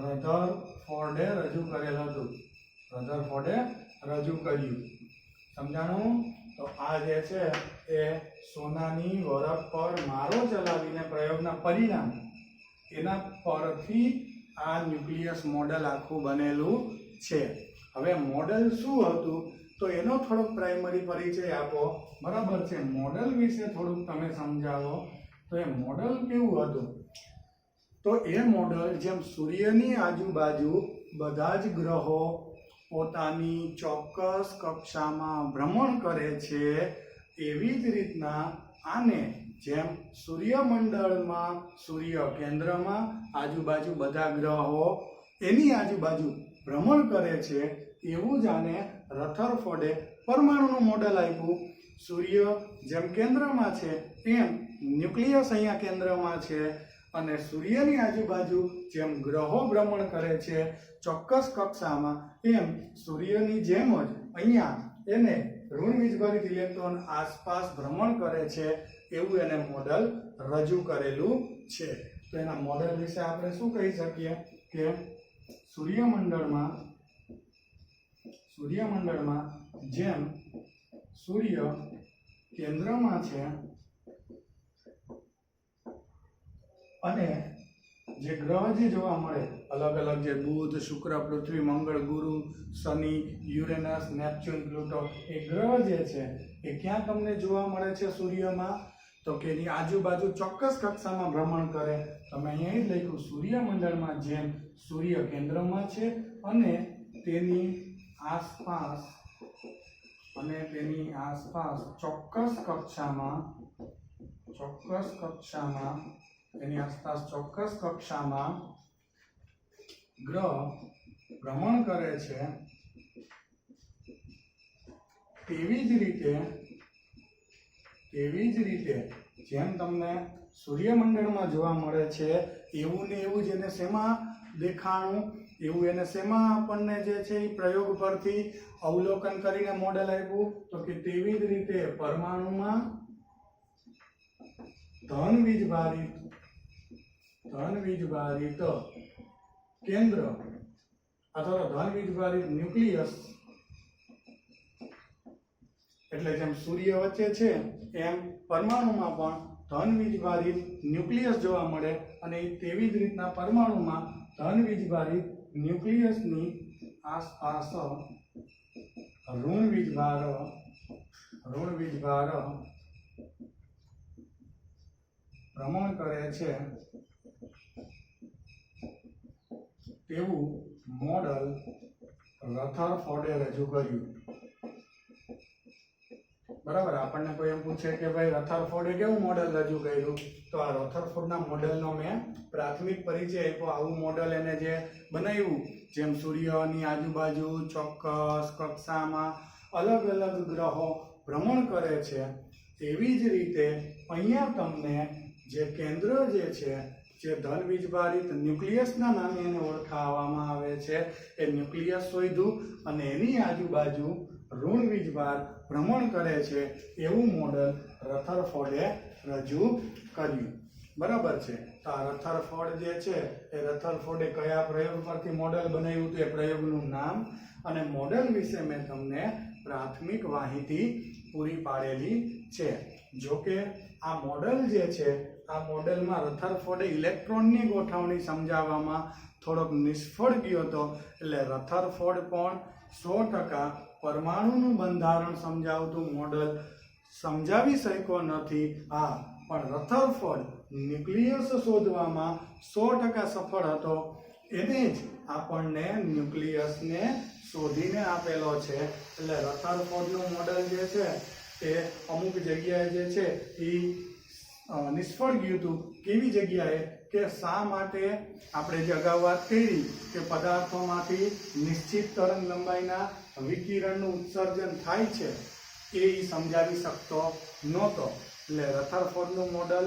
રધરફોર્ડે રજૂ કરેલ હતું. રધરફોર્ડે રજૂ કર્યું. સમજાણું? તો આ જે છે એ સોનાની વરખ પર મારો ચલાવીને પ્રયોગના પરિણામ એના પરથી આ ન્યુક્લિયસ મોડલ આખું બનેલું છે. હવે મોડેલ શું હતું તો એનો થોડોક પ્રાઇમરી પરિચય આપો. બરાબર છે, મોડેલ વિશે થોડુંક તમે સમજાવો. તો એ મોડેલ કેવું હતું? તો એ મોડેલ જેમ સૂર્યની આજુબાજુ બધા જ ગ્રહો પોતાની ચોક્કસ કક્ષામાં ભ્રમણ કરે છે, એવી જ રીતના આને જેમ સૂર્યમંડળમાં સૂર્ય કેન્દ્રમાં આજુબાજુ બધા ગ્રહો એની આજુબાજુ ભ્રમણ કરે છે, એવું જ આને રથરફોર્ડે પરમાણુનું મોડેલ આપ્યું. સૂર્ય જેમ કેન્દ્રમાં છે એમ ન્યુક્લિયસ અહીંયા કેન્દ્રમાં છે, અને સૂર્યની આજુબાજુ જેમ ગ્રહો ભ્રમણ કરે છે ચોક્કસ કક્ષામાં, એમ સૂર્યની જેમ જ અહીંયા એને ઋણ વીજભારિત ઇલેક્ટ્રોન આસપાસ ભ્રમણ કરે છે, એવું એને મોડેલ રજૂ કરેલું છે. તો એના મોડેલ વિશે આપણે શું કહી શકીએ કે સૂર્યમંડળમાં જેમ સૂર્ય કેન્દ્રમાં છે અને જે ગ્રહ જે જોવા મળે અલગ અલગ, જે બુધ, શુક્ર, પૃથ્વી, મંગળ, ગુરુ, શનિ, યુરેનસ, નેપચ્યુન, પ્લુટો, એ ગ્રહ જે છે એ ક્યાં તમને જોવા મળે છે સૂર્યમાં? તો કે એની આજુબાજુ ચોક્કસ કક્ષામાં ભ્રમણ કરે. તમે અહીંયા જ લખ્યું સૂર્યમંડળમાં જેમ સૂર્ય કેન્દ્રમાં છે અને તેની આસપાસ ચોક્કસ કક્ષામાં ગ્રહ ભ્રમણ કરે છે, તેવી જ રીતે જેમ તમને સૂર્યમંડળમાં જોવા મળે છે એવું ને એવું જ એને શેમાં દેખાણું, એવું એને શેમાં આપણને જે છે એ પ્રયોગ પરથી અવલોકન કરીને મોડેલ આપ્યું. તો કે તેવી જ રીતે પરમાણુમાં ધન વીજભારિત કેન્દ્ર અથવા ધન વીજભારિત ન્યુક્લિયસ, એટલે જેમ સૂર્ય વચ્ચે છે એમ પરમાણુમાં પણ ધન વીજભારિત ન્યુક્લિયસ જોવા મળે, અને તેવી જ રીતના પરમાણુમાં ધન વીજભારિત ન્યુક્લિયસની આસપાસ ઋણ વીજભાર ભ્રમણ કરે છે, તેવું મોડલ રથરફોર્ડે રજૂ કર્યું. બરાબર, આપણને કોઈ એમ પૂછે કે ભાઈ રથરફોર્ડે કેવું મોડેલ રજૂ કર્યું, તો આ રથરફોર્ડના મોડેલનો મેં પ્રાથમિક પરિચય આપ્યો. આવું મોડેલ એને જે બનાવ્યું, જેમ સૂર્યની આજુબાજુ ચોક્કસ કક્ષામાં અલગ અલગ ગ્રહો ભ્રમણ કરે છે, એવી જ રીતે અહીંયા તમને જે કેન્દ્ર જે છે, જે ધન વીજભારિત ન્યુક્લિયસના નામે એને ઓળખાવવામાં આવે છે, એ ન્યુક્લિયસ શોધ્યું અને એની આજુબાજુ ઋણ વીજભાર ભ્રમણ કરે છે, એવું મોડેલ રથરફોર્ડે રજૂ કર્યું. બરાબર છે. તો આ રથરફોર્ડ જે છે એ રથરફોર્ડે કયા પ્રયોગ પરથી મોડેલ બનાવ્યું, તો એ પ્રયોગનું નામ અને મોડેલ વિશે મેં તમને પ્રાથમિક માહિતી પૂરી પાડેલી છે. જો કે આ મોડેલ જે છે, આ મોડેલમાં રથરફોર્ડે ઇલેક્ટ્રોનની ગોઠવણી સમજાવવામાં થોડોક નિષ્ફળ ગયો હતો, એટલે રથરફોર્ડ પણ 100% પરમાણુનું બંધારણ સમજાવતું મોડેલ સમજાવી શક્યો નથી. હા, પણ રથરફોર્ડ ન્યુક્લિયસ શોધવામાં 100% સફળ હતો. એને જ આપણને ન્યુક્લિયસને શોધીને આપેલો છે. એટલે રથરફોર્ડનું મોડેલ જે છે એ અમુક જગ્યાએ જે છે એ નિષ્ફળ ગયું હતું. કેવી જગ્યાએ? કે શા માટે આપણે જે અગાઉ વાત કરી કે પદાર્થોમાંથી નિશ્ચિત તરંગ લંબાઈના વિકિરણનું ઉત્સર્જન થાય છે, એ સમજાવી શકતો નહોતો. એટલે રથરફોર્ડનું મોડેલ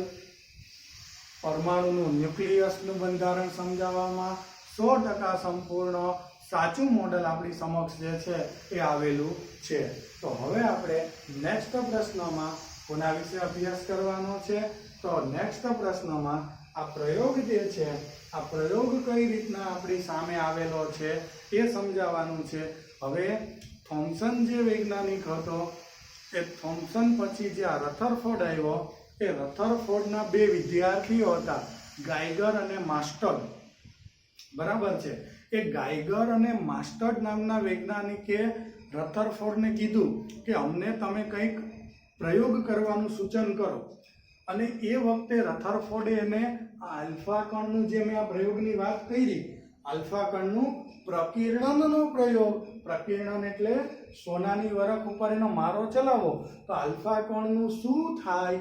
પરમાણુનું ન્યુક્લિયસનું બંધારણ સમજાવવામાં 100% સંપૂર્ણ સાચું મોડેલ આપણી સમક્ષ જે છે એ આવેલું છે. તો હવે આપણે નેક્સ્ટ પ્રશ્નમાં કોના વિશે અભ્યાસ કરવાનો છે? તો નેક્સ્ટ પ્રશ્નમાં આ પ્રયોગ જે છે, આ પ્રયોગ કઈ રીતના આપણી સામે આવેલો છે એ સમજાવવાનું છે. હવે થોમ્સન જે વૈજ્ઞાનિક હતો, એ થોમ્સન પછી જે આ રથરફોર્ડ આવ્યો, એ રથરફોર્ડના 2 વિદ્યાર્થીઓ હતા, ગાઈગર અને માસ્ટર. બરાબર છે. એ ગાયગર અને માસ્ટર્ડ નામના વૈજ્ઞાનિકે રથરફોર્ડને કીધું કે અમને તમે કંઈક પ્રયોગ કરવાનું સૂચન કરો, અને એ વખતે રથરફોર્ડે એને આલ્ફા કણનું, જે મેં આ પ્રયોગની વાત કરી, આલ્ફા કણનું પ્રકીર્ણનનો પ્રયોગ, પ્રકીર્ણન એટલે સોનાની વરખ ઉપર એનો મારો ચલાવો તો આલ્ફા કણનું શું થાય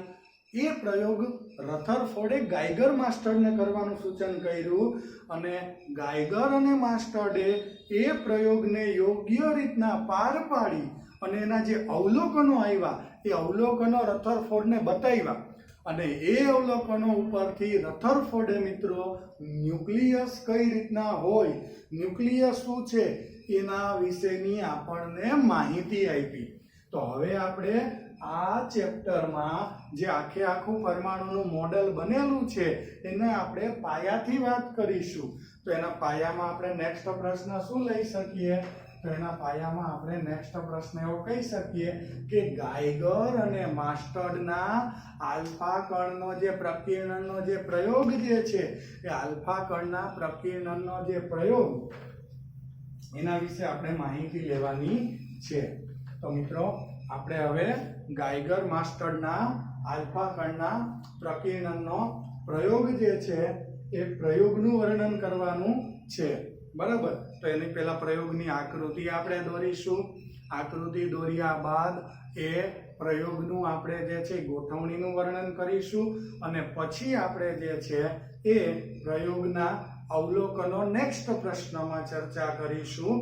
એ પ્રયોગ રથરફોર્ડે ગાયગર માસ્ટર્ડને કરવાનું સૂચન કર્યું, અને ગાયગર અને માસ્ટર્ડે એ પ્રયોગને યોગ્ય રીતના પાર પાડી અને એના જે અવલોકનો આવ્યા એ અવલોકનો રથરફોર્ડને બતાવ્યા, અને એ અવલોકનો ઉપરથી રથરફોર્ડે મિત્રો ન્યુક્લિયસ કઈ રીતના હોય, ન્યુક્લિયસ શું છે એના વિશેની આપણને માહિતી આપી. તો હવે આપણે આ ચેપ્ટરમાં જે આખું પરમાણુનું મોડેલ બનેલું છે એને આપણે પાયાથી વાત કરીશું. તો એના પાયામાં આપણે નેક્સ્ટ પ્રશ્ન શું લઈ શકીએ? તો એના પાયામાં આપણે નેક્સ્ટ પ્રશ્ન એવો કહી શકીએ કે ગાયગર અને માસ્ટર્ડના આલ્ફા કણનો જે પ્રકીર્ણનનો જે પ્રયોગ જે છે એ આલ્ફા કણના પ્રકીર્ણનનો જે પ્રયોગ એના વિશે આપણે માહિતી લેવાની છે. તો મિત્રો આપણે હવે ગાયગર માસ્ટર્ડના આલ્ફા કણના પ્રકીર્ણનનો પ્રયોગ જે છે એ પ્રયોગનું વર્ણન કરવાનું છે. બરાબર. તો એની પહેલા પ્રયોગની આકૃતિ આપણે દોરીશું. આકૃતિ દોર્યા બાદ એ પ્રયોગનું આપણે જે છે ગોઠવણીનું વર્ણન કરીશું, અને પછી આપણે જે છે એ પ્રયોગના અવલોકનો નેક્સ્ટ પ્રશ્નમાં ચર્ચા કરીશું.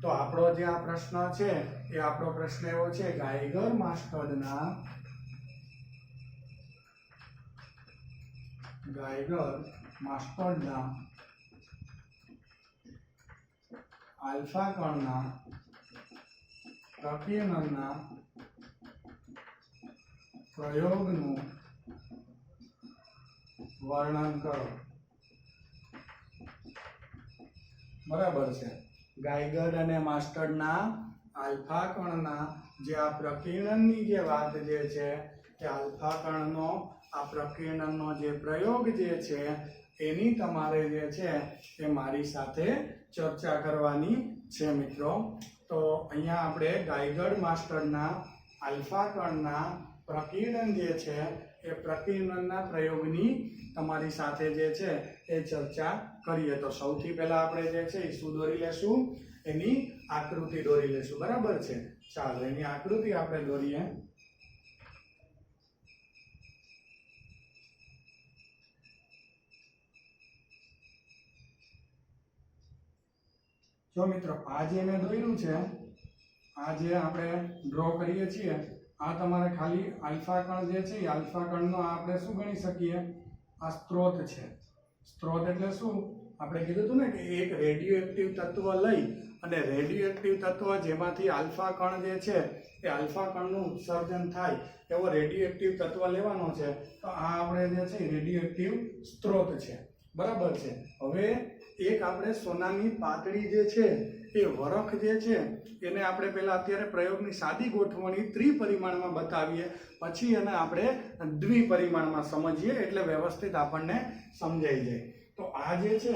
તો આપણો જે આ પ્રશ્ન છે એ આપણો પ્રશ્ન એવો છે, ગાયગર માસ્ટર્ડના આલ્ફા કણના પ્રકીર્ણનના પ્રયોગનું વર્ણન કરો. બરાબર છે. ગાયગર અને માસ્ટર્ડના આલ્ફા કણના જે આ પ્રકીર્ણનની જે વાત જે છે કે આલ્ફા કણનો આ પ્રકીર્ણનનો જે પ્રયોગ જે છે એની તમારે જે છે એ મારી સાથે ચર્ચા કરવાની છે મિત્રો. તો અહીંયા આપણે ગાયગર માસ્ટર્ડના આલ્ફા કણના પ્રકીર્ણન જે છે એ પ્રકીર્ણનના પ્રયોગની તમારી સાથે જે છે એ ચર્ચા કરીએ. તો સૌથી પહેલા આપણે જે છે એ શું દોરી લેશું? એની આકૃતિ દોરી લેશું. બરાબર છે. ચાલો એની આકૃતિ આપણે દોરીએ. જો મિત્રો આ જે મેં દોર્યું છે, આ જે આપણે ડ્રો કરીએ છીએ, આ તમારે ખાલી આલ્ફા કણ જે છે એ આલ્ફા કણનો આપણે શું ગણી શકીએ? આ સ્ત્રોત છે. સ્ત્રોત એટલે શું? આપણે કીધું હતું ને કે એક રેડિયો એક્ટિવ તત્વ લઈ અને રેડિયો એક્ટિવ તત્વ જેમાંથી આલ્ફા કણ જે છે એ આલ્ફા કણનું ઉત્સર્જન થાય એવો રેડિયો એક્ટિવ તત્વ લેવાનો છે. તો આ આપણે જે છે રેડિયો એક્ટિવ સ્ત્રોત છે. બરાબર છે. હવે એક આપણે સોનાની પાતળી જે છે એ વરખ જે છે એને આપણે પહેલા અત્યારે પ્રયોગની સાદી ગોઠવણી ત્રિપરિમાણમાં બતાવીએ, પછી એને આપણે દ્વિપરિમાણમાં સમજીએ એટલે વ્યવસ્થિત આપણને સમજાઈ જાય. તો આ જે છે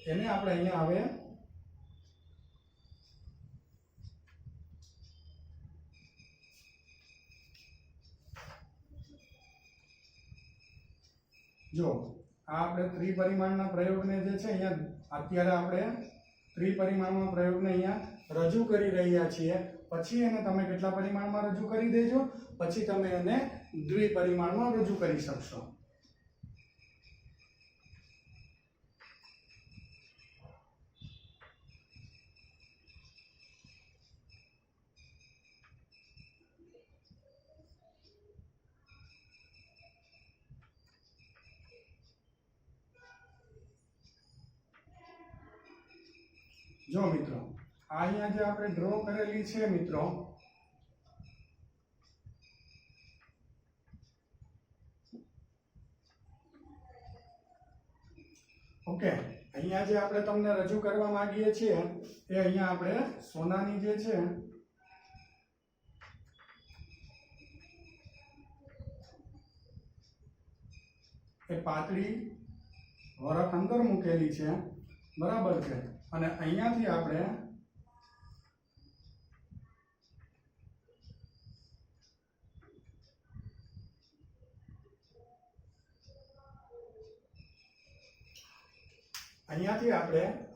એને આપણે અહીંયા હવે જો આ આપણે ત્રિપરિમાણના પ્રયોગને જે છે અહીંયા અત્યારે આપણે ત્રિપરિમાણમાં પ્રયોગને અહીંયા રજૂ કરી રહ્યા છીએ. પછી એને તમે કેટલા પરિમાણમાં રજૂ કરી દેજો, પછી તમે એને દ્વિપરિમાણમાં રજૂ કરી શકશો. જો મિત્રો આ અહીંયા જે આપણે ડ્રો કરેલી છે મિત્રો, ઓકે, અહીંયા જે આપણે તમને રજૂ કરવા માંગીએ છીએ એ અહીંયા આપણે સોનાની જે છે એ પાતળી વરખ અંદર મૂકેલી છે, બરાબર છે। અને અહીંયાથી આપણે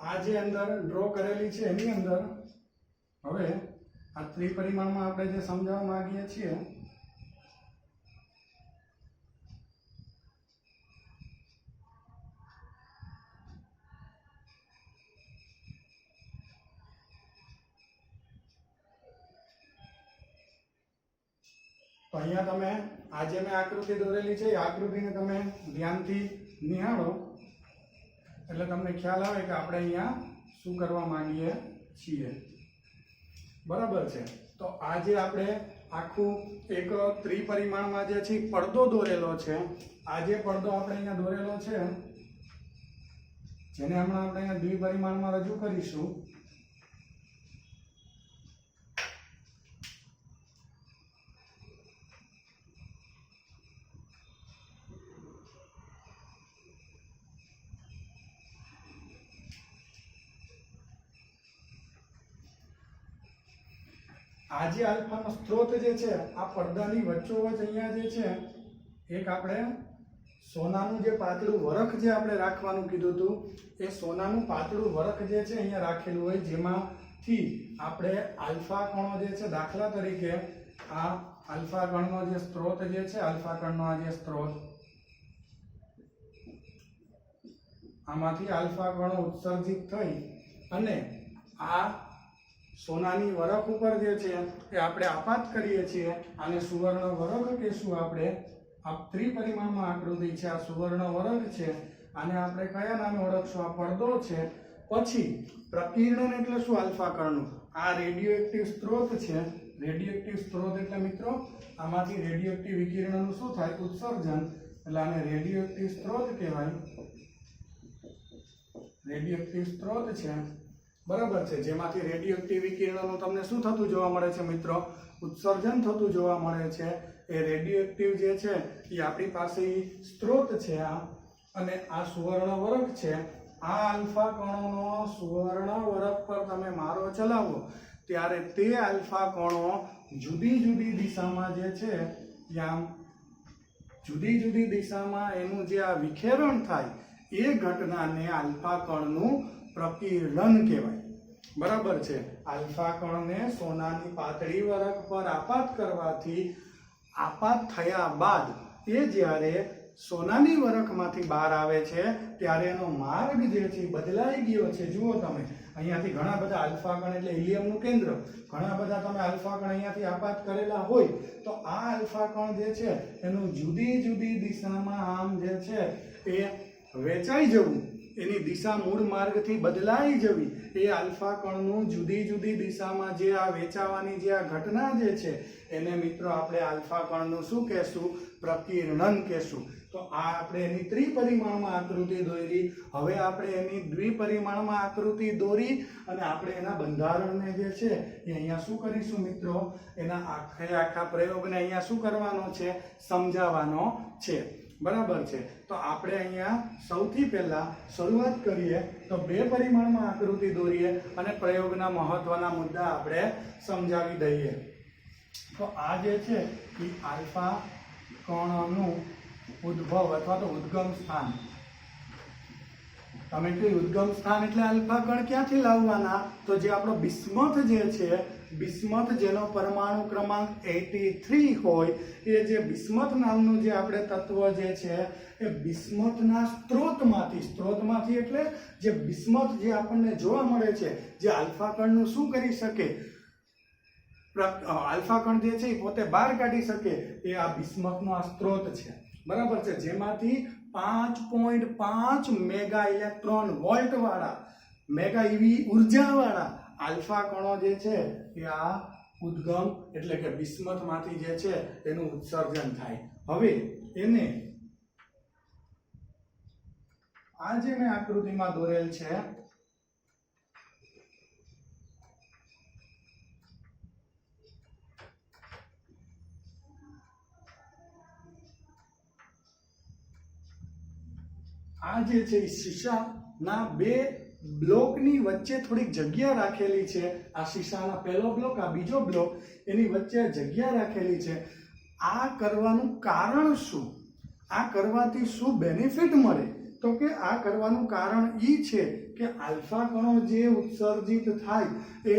આ જે અંદર ડ્રો કરેલી છે એની અંદર હવે આ ત્રિપરિમાણમાં આપણે જે સમજાવવા માંગીએ છીએ તો અહીંયા તમે આ જે મેં આકૃતિ દોરેલી છે એ આકૃતિને તમે ધ્યાનથી નિહાળો એટલે તમને ખ્યાલ આવે કે આપણે અહીંયા શું કરવા માંગીએ છીએ। બરાબર છે। તો આ જે આપણે આખું એક ત્રિપરિમાણમાં જે છે પડદો દોરેલો છે, આ જે પડદો આપણે અહીંયા દોરેલો છે જેને હમણાં આપણે અહીંયા દ્વિપરિમાણમાં રજૂ કરીશું, આ જે આલ્ફાનો સ્ત્રોત જે છે આ પડદાની વચ્ચોવચ અહીંયા જે છે એક આપણે સોનાનું જે પાતળું વરખ જે આપણે રાખવાનું કીધું હતું એ સોનાનું પાતળું વરખ જે છે અહીંયા રાખેલું હોય, જેમાંથી આપણે આલ્ફા કણો જે છે, દાખલા તરીકે આ આલ્ફા કણનો જે સ્ત્રોત જે છે, આલ્ફા કણનો આ જે સ્ત્રોત, આમાંથી આલ્ફા કણો ઉત્સર્જિત થઈ અને આ સોનાની વરખ ઉપર જે છે એ આપણે આપાત કરીએ છીએ, આને સુવર્ણ વરખ કહીશું આપણે। આ ત્રિપરિમાણમાં આકૃતિ છે, આ સુવર્ણ વરખ છે, આને આપણે કયા નામે ઓળખશું? આ પડદો છે। પછી પ્રકીર્ણન એટલે શું? આલ્ફા કણનું આ રેડિયો એક્ટિવ સ્ત્રોત છે। રેડિયો એક્ટિવ સ્ત્રોત એટલે મિત્રો આમાંથી રેડિયો એક્ટિવ વિકિરણનું શું થાય? ઉત્સર્જન, એટલે આને રેડિયો એક્ટિવ સ્ત્રોત કહેવાય। રેડિયો એક્ટિવ સ્ત્રોત છે, બરાબર છે, જેમાંથી રેડિયો એક્ટિવ વિકિરણનું તમને શું થતું જોવા મળે છે મિત્રો? ઉત્સર્જન થતું જોવા મળે છે। એ રેડિયો એક્ટિવ જે છે એ આપણી પાસે સ્ત્રોત છે આ, અને આ સુવર્ણ વરખ છે। આ આલ્ફા કણોનો સુવર્ણ વરખ પર તમે મારો ચલાવો ત્યારે તે આલ્ફા કણો જુદી જુદી દિશામાં જે છે ત્યાં જુદી જુદી દિશામાં એનું જે આ વિખેરણ થાય એ ઘટનાને આલ્ફા કણનું પ્રકીર્ણન કહેવાય। બરાબર છે। આલ્ફા કણને સોનાની પાતળી વરખ પર આપાત કરવાથી આપાત થયા બાદ એ જ્યારે સોનાની વરખમાંથી બહાર આવે છે ત્યારે એનો માર્ગ જે છે બદલાઈ ગયો છે। જુઓ તમે અહીંયાથી ઘણા બધા આલ્ફા કણ એટલે હિલિયમનું કેન્દ્ર, ઘણા બધા તમે આલ્ફા કણ અહીંયાથી આપાત કરેલા હોય તો આ આલ્ફા કણ જે છે એનું જુદી જુદી દિશામાં આમ જે છે એ વેચાઈ જવું, એની દિશા મૂળ માર્ગથી બદલાઈ જવી, એ આલ્ફા કણનું જુદી જુદી દિશામાં જે આ વેચાવાની જે આ ઘટના જે છે એને મિત્રો આપણે આલ્ફા કણનું શું કહેશું? પ્રકીર્ણન કહેશું। તો આ આપણે એની ત્રિપરિમાણમાં આકૃતિ દોરી, હવે આપણે એની દ્વિપરિમાણમાં આકૃતિ દોરી અને આપણે એના બંધારણને જે છે એ અહીંયા શું કરીશું મિત્રો? એના આખા પ્રયોગને અહીંયા શું કરવાનો છે? સમજાવવાનો છે। બરાબર છે। તો આપણે અહીંયા સૌથી પહેલા શરૂઆત કરીએ તો બે પરિમાણમાં આકૃતિ દોરીએ અને પ્રયોગના મહત્વના મુદ્દા આપણે સમજાવી દઈએ। તો આ જે છે એ આલ્ફા કણનું ઉદ્ભવ અથવા તો ઉદ્ગમ સ્થાન, તમે કહ્યું ઉદ્ગમ સ્થાન એટલે આલ્ફા કણ ક્યાંથી લાવવાના? તો જે આપણો બિસ્મથ જે છે, બિસ્મથ જેનો પરમાણુ ક્રમાંક 83 હોય, એ જે બિસ્મથ નામનું જે આપણે તત્વ જે છે એ બિસ્મથના સ્ત્રોતમાંથી એટલે જે બિસ્મથ જે આપણને જોવા મળે છે, જે આલ્ફા કણનું શું કરી શકે? આલ્ફા કણ જે છે એ પોતે બહાર કાઢી શકે, એ આ બિસ્મથનો આ સ્ત્રોત છે। બરાબર છે। જેમાંથી 5.5 મેગા ઇલેક્ટ્રોન વોલ્ટ વાળા, મેગા ઈવી ઉર્જા વાળા આલ્ફા કણો જે છે એ આ ઉદ્ગમ એટલે કે બિસ્મથમાંથી જે છે એનું ઉત્સર્જન થાય। હવે એને આ જે મેં આકૃતિમાં દોરેલ છે આ જે છે એ શીશાના બે બ્લોકની વચ્ચે થોડીક જગ્યા રાખેલી છે, આ શીશાના પહેલો બ્લોક આ બીજો બ્લોક, એની વચ્ચે જગ્યા રાખેલી છે. આ કરવાનું કારણ શું? આ કરવાથી શું બેનિફિટ મળે? તો કે આ કરવાનું કારણ એ છે કે આલ્ફા કણો જે ઉત્સર્જિત થાય એ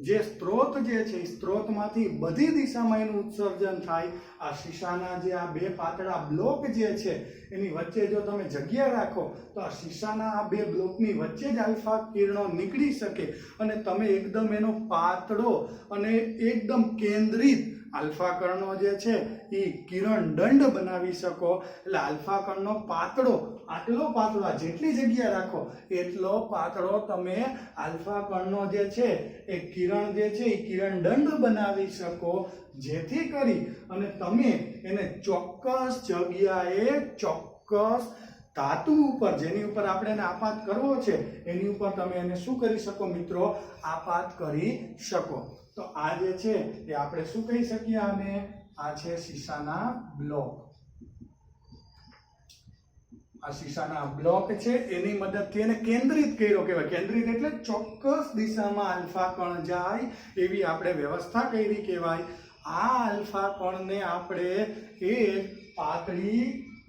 જે સ્ત્રોત જે છે, સ્ત્રોતમાંથી બધી દિશામાં એનું ઉત્સર્જન થાય. આ શીશાના જે આ બે પાતળા બ્લોક જે છે એની વચ્ચે જો તમે જગ્યા રાખો તો આ શીશાના આ બે બ્લોકની વચ્ચે જ આલ્ફા કિરણો નીકળી શકે અને તમે એકદમ એનો પાતળો અને એકદમ કેન્દ્રિત આલ્ફા કણનો જે છે એ કિરણ દંડ બનાવી શકો. એટલે આલ્ફા કણનો પાતળો, આટલો પાતળો, જેટલી જગ્યા રાખો એટલો પાતળો તમે આલ્ફા કણનો જે છે એ કિરણ જે છે એ કિરણ દંડ બનાવી શકો, જેથી કરી અને તમે એને ચોક્કસ જગ્યાએ ચોક્કસ ધાતુ ઉપર, જેની ઉપર આપણે એને આપાત કરવો છે એની ઉપર તમે એને શું કરી શકો મિત્રો? આપાત કરી શકો. તો આ જે છે એ આપણે શું કહી શકીએ? આને આ છે શીશાના બ્લોક. આ શીશાના બ્લોક છે એની મદદથી એને કેન્દ્રિત કર્યો કહેવાય. કેન્દ્રિત એટલે ચોક્કસ દિશામાં આલ્ફા કણ જાય એવી આપણે વ્યવસ્થા કરી કહેવાય. આ આલ્ફા કણને આપણે એક પાતળી,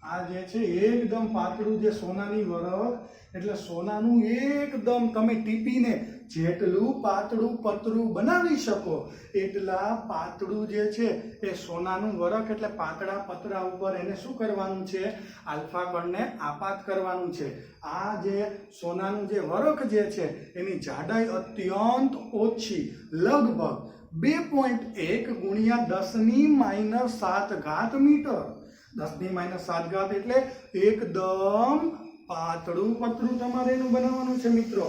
આ જે છે એકદમ પાતળું જે સોનાની વરખ, એટલે સોનાનું એકદમ તમે ટીપીને જેટલું પાતળું પતરું બનાવી શકો એટલા પાતળું જે છે એ સોનાનું વરખ, એટલે પાતળા પતરા ઉપર એને શું કરવાનું છે? આલ્ફા કણને આપાત કરવાનું છે. આ જે સોનાનું જે વરખ જે છે એની જાડાઈ અત્યંત ઓછી, લગભગ 2.1 ગુણ્યા 10⁻⁷ મીટર. 10⁻⁷ એટલે એકદમ પાતળું પતરું તમારે એનું બનાવવાનું છે મિત્રો.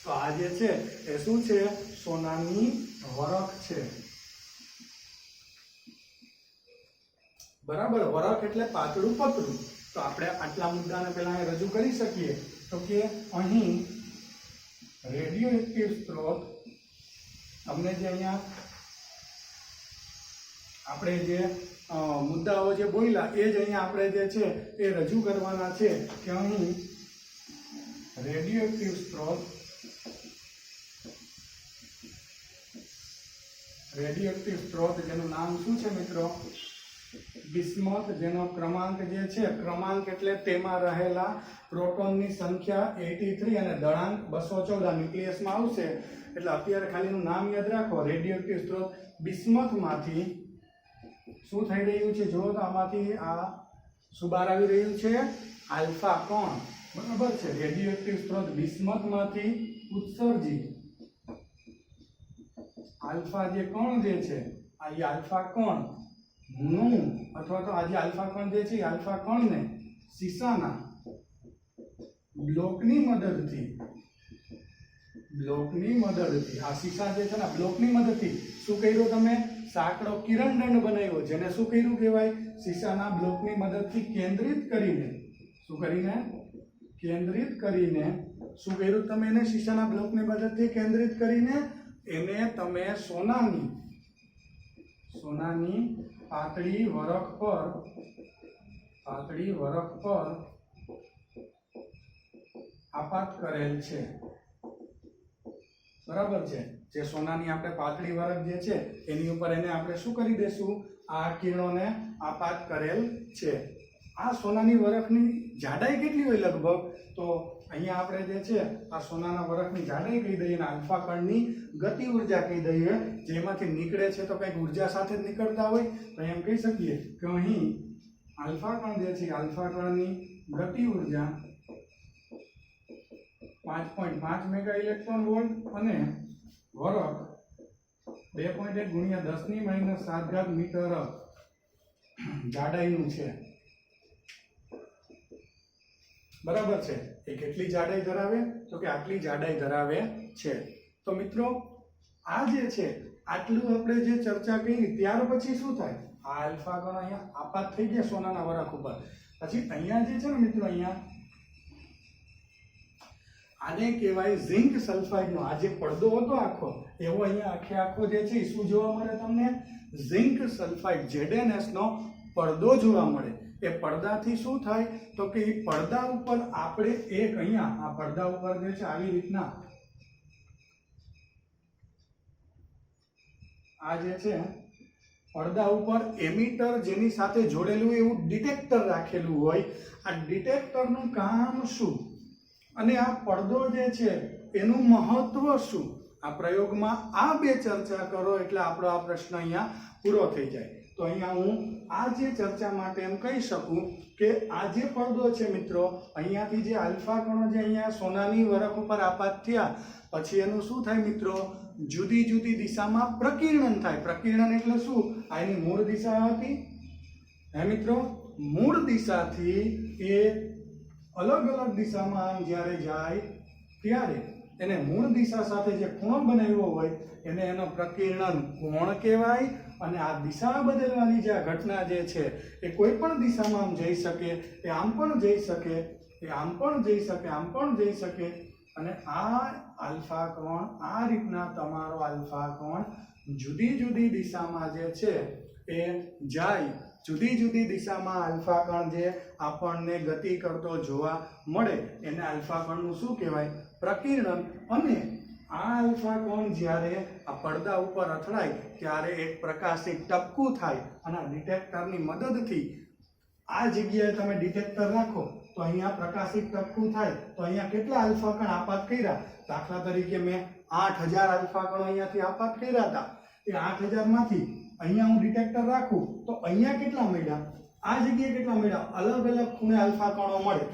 તો આ જે છે એ શું છે? સોનાની વરખ છે. બરાબર, વરખ એટલે પાતળું પતરું. તો આપણે આટલા મુદ્દાને પહેલા રજૂ કરી શકીએ તો કે અહીં રેડિયો એક્ટિવ સ્ત્રોત, તમને જે અહીંયા આપણે જે મુદ્દાઓ જે બોલ્યા એ જ અહીંયા આપણે જે છે એ રજૂ કરવાના છે કે અહીં રેડિયો એક્ટિવ સ્ત્રોત, રેડિયો એક્ટિવ સ્ત્રોત જેનું નામ શું છે મિત્રો? બિસ્મથ. જેનો ક્રમાંક જે છે, ક્રમાંક એટલે તેમાં રહેલા પ્રોટોનની સંખ્યા 83 અને દળાંક 214 ન્યુક્લિયસમાં આવશે. એટલે અત્યારે ખાલીનું નામ યાદ રાખો. રેડિયો એક્ટિવ સ્ત્રોત બિસ્મથમાંથી શું થઈ રહ્યું છે? જો તો આમાંથી આ શું બહાર આવી રહ્યું છે? આલ્ફા કણ. બરાબર છે. રેડિયો એક્ટિવ સ્ત્રોત બિસ્મથમાંથી ઉત્સર્જિત આલ્ફા જે કણ જે છે, આ આલ્ફા કણ નું અથવા તો આ જે આલ્ફા કણ જે છે આલ્ફા કણને શીશાના બ્લોકની મદદથી આ શીશા જે છે ને બ્લોકની મદદથી શું કર્યું? તમે સાંકડો કિરણ દંડ બનાવ્યો, જેને શું કર્યું કહેવાય? શીશાના બ્લોકની મદદથી કેન્દ્રિત કરીને, શું કરીને? કેન્દ્રિત કરીને શું કર્યું તમે? એને શીશાના બ્લોકની મદદથી કેન્દ્રિત કરીને એને તમે સોનાની પાતળી વરખ પર આપાત કરેલ છે. બરાબર છે. જે સોનાની આપણે પાતળી વરખ જે છે એની ઉપર એને આપણે શું કરી દેશું? આ કિરણોને આપાત કરેલ છે. આ સોનાની વરખની જાડાઈ કેટલી હોય લગભગ? તો અહીંયા આપણે જે છે આ સોનાના વરખની જાડાઈ કહી દઈએ અને આલ્ફા કણની ગતિ ઉર્જા કહી દઈએ. જેમાંથી નીકળે છે તો કંઈક ઉર્જા સાથે જ નીકળતા હોય તો એમ કહી શકીએ કે અહીં આલ્ફા કણ જે છે આલ્ફા કણની ગતિ ઉર્જા 5.5 મેગા ઇલેક્ટ્રોન વોલ્ટ અને વરખ 2.1 ગુણ્યા 10⁻⁷ મીટર જાડાઈનું છે. બરાબર છે. એ કેટલી જાડાઈ ધરાવે? તો કે આટલી જાડાઈ ધરાવે છે. તો મિત્રો આ જે છે આટલું આપણે જે ચર્ચા કરી, ત્યાર પછી શું થાય? આ આલ્ફા કણ અહીંયા આપાત થઈ ગયા સોનાના વરખ ઉપર. પછી અહીંયા જે છે ને મિત્રો, અહીંયા આને કહેવાય ઝિંક સલ્ફાઇડનો. આ જે પડદો હતો આખો એવો અહીંયા આખો જે છે શું જોવા મળે તમને? ઝિંક સલ્ફાઇડ ZnS નો પડદો જોવા મળે. એ પડદાથી શું થાય તો કે એ પડદા ઉપર આપણે એક અહીંયા આ પડદા ઉપર જે છે આવી રીતના આ જે છે પડદા ઉપર એમીટર જેની સાથે જોડેલું એવું ડિટેક્ટર રાખેલું હોય. આ ડિટેક્ટરનું કામ શું અને આ પડદો જે છે એનું મહત્વ શું, આ પ્રયોગમાં આ બે ચર્ચા કરો એટલે આપણો આ પ્રશ્ન અહીંયા પૂરો થઈ જાય. તો અહીંયા હું આ જે ચર્ચા માટે એમ કહી શકું કે આ જે પડદો છે મિત્રો, અહીંયાથી જે આલ્ફા કણો જે અહીંયા સોનાની વરખ ઉપર આપાત થયા પછી એનું શું થાય મિત્રો, જુદી જુદી દિશામાં પ્રકીર્ણન થાય. પ્રકીર્ણન એટલે શું, આ એની મૂળ દિશા હતી હે મિત્રો, મૂળ દિશાથી એ અલગ અલગ દિશામાં જ્યારે જાય ત્યારે એને મૂળ દિશા સાથે જે ખૂણો બનાવ્યો હોય એને એનો પ્રકીર્ણન કોણ કહેવાય. અને આ દિશા બદલવાની જે આ ઘટના જે છે એ કોઈ પણ દિશામાં આમ જઈ શકે, એ આમ પણ જઈ શકે, એ આમ પણ જઈ શકે, આમ પણ જઈ શકે. અને આ આલ્ફા કોણ, આ રીતના તમારો આલ્ફા કોણ જુદી જુદી દિશામાં જે છે એ જાય. જુદી જુદી દિશામાં આલ્ફા કણ જે આપણને ગતિ કરતો જોવા મળે એને આલ્ફા કણનું શું કહેવાય, પ્રકીર્ણન. અને આ આલ્ફા કોણ જ્યારે આ પડદા ઉપર અથડાય ત્યારે એક પ્રકાશિત ટપકું થાય અને આ ડિટેક્ટરની મદદથી આ જગ્યાએ તમે ડિટેક્ટર રાખો તો અહીંયા પ્રકાશિત ટપકું થાય. તો અહીંયા કેટલા આલ્ફા કણ આપાત કર્યા, દાખલા તરીકે મેં 8000 આલ્ફા કણો અહીંયાથી આપાત કર્યા હતા. એ 8000 માંથી અહીંયા હું ડિટેક્ટર રાખું તો અહીંયા કેટલા મળ્યા, આ જગ્યાએ કેટલા મળ્યા, અલગ અલગ ખૂણે આલ્ફા કણો મળે.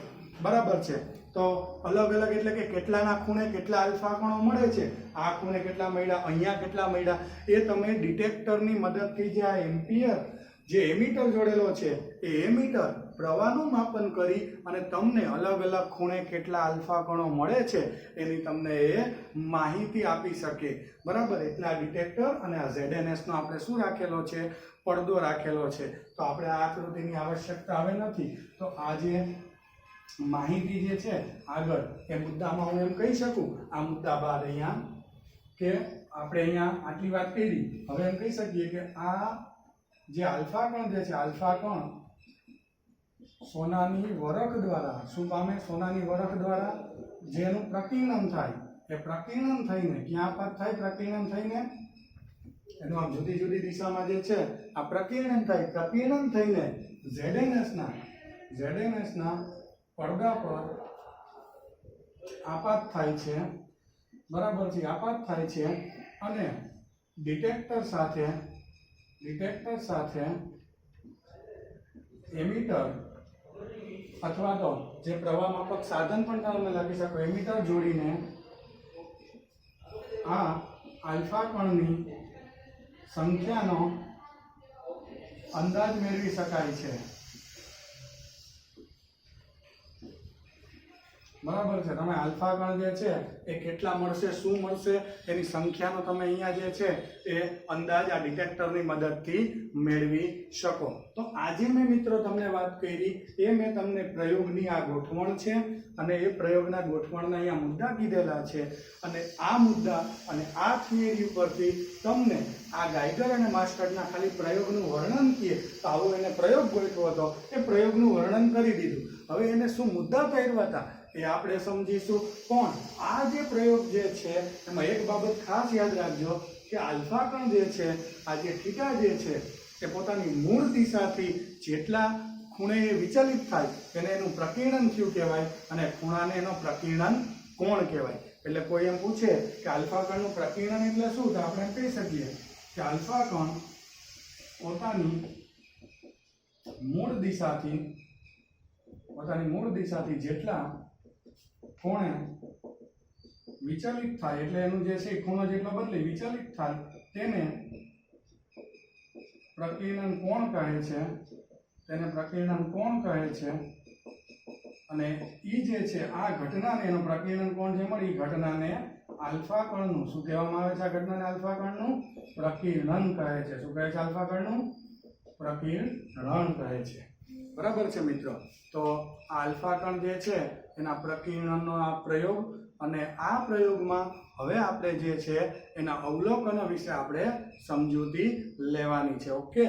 બરાબર છે. તો અલગ અલગ એટલે કે કેટલાના ખૂણે કેટલા આલ્ફા કણો મળે છે, આ ખૂણે કેટલા મળ્યા, અહીંયા કેટલા મળ્યા, એ તમે ડિટેક્ટરની મદદથી જે આ એમ્પિયર જે એમીટર જોડેલો છે એ એમીટર પ્રવાહનું માપન કરી અને તમને અલગ અલગ ખૂણે કેટલા આલ્ફા કણો મળે છે એની તમને એ માહિતી આપી શકે. બરાબર. એટલે આ ડિટેક્ટર અને આ ZNS નો આપણે શું રાખેલો છે, પડદો રાખેલો છે. તો આપણે આ આકૃતિની આવશ્યકતા હવે નથી. તો આ જે માહિતી જે છે આગળ એ મુદ્દામાં હું એમ કહી શકું, આ મુદ્દા બાદ અહીંયા કે આપણે અહીંયા આટલી વાત કરી, હવે એમ કહી શકીએ કે આ જે આલ્ફા કણ જે છે, આલ્ફા કણ સોનાની વરખ દ્વારા શું પામે, સોનાની વરખ દ્વારા જેનું પ્રકીર્ણન થાય એ પ્રકીર્ણન થઈને ક્યાં આપાત થાય, પ્રકીર્ણન થઈને એનું આમ જુદી જુદી દિશામાં જે છે આ પ્રકીર્ણન થાય. પ્રકીર્ણન થઈને ZNS ના પડદા પર આપાત થાય છે. બરાબર છે, આપાત થાય છે. અને ડિટેક્ટર સાથે એમીટર અથવા તો જે પ્રવાહ માપક સાધન પણ તમે લખી શકો, એમીટર જોડીને આ આલ્ફા કણની સંખ્યાનો અંદાજ મેળવી શકાય છે. બરાબર છે. તમે આલ્ફા કણ જે છે એ કેટલા મળશે, શું મળશે એની સંખ્યાનો તમે અહીંયા જે છે એ અંદાજ આ ડિટેક્ટરની મદદથી મેળવી શકો. તો આજે મેં મિત્રો તમને વાત કરી એ મેં તમને પ્રયોગની આ ગોઠવણ છે અને એ પ્રયોગના ગોઠવણના અહીંયા મુદ્દા કીધેલા છે. અને આ મુદ્દા અને આ થિયરી ઉપરથી તમને આ ગાઈગર અને માસ્ટરના ખાલી પ્રયોગનું વર્ણન કીએ તો આવો એને પ્રયોગ ગોઠવો હતો, એ પ્રયોગનું વર્ણન કરી દીધું. હવે એને શું મુદ્દા પહેરવા હતા એ આપણે સમજીશું. પણ આ જે પ્રયોગ જે છે એમાં એક બાબત ખાસ યાદ રાખજો કે આલ્ફા કણ જે છે, આ જે થીટા જે છે એ પોતાની મૂળ દિશાથી જેટલા ખૂણે વિચલિત થાય એને એનું પ્રકીર્ણન થયું કહેવાય અને ખૂણાને એનો પ્રકીર્ણન કોણ કહેવાય. એટલે કોઈ એમ પૂછે કે આલ્ફા કણનું પ્રકીર્ણન એટલે શું, તો આપણે કહી શકીએ કે આલ્ફા કણ પોતાની મૂળ દિશાથી જેટલા ખૂણે વિચલિત થાય એટલે એનું જે છે ખૂણો જેટલો બદલે વિચલિત થાય તેને પ્રકીર્ણન કોણ કહે છે. અને ઈ જે છે આ ઘટનાને એનો પ્રકીર્ણન કોણ જે મળી ઘટનાને આલ્ફા કણનું શું કહેવામાં આવે છે, આ ઘટનાને આલ્ફા કણનું પ્રકીર્ણન કહે છે. શું કહે છે, આલ્ફા કણનું પ્રકીર્ણન કહે છે. બરાબર છે મિત્રો. તો આ આલ્ફા કણ જે છે એના પ્રકીર્ણનનો આ પ્રયોગ અને આ પ્રયોગમાં હવે આપણે જે છે એના અવલોકનો વિશે આપણે સમજૂતી લેવાની છે. ઓકે.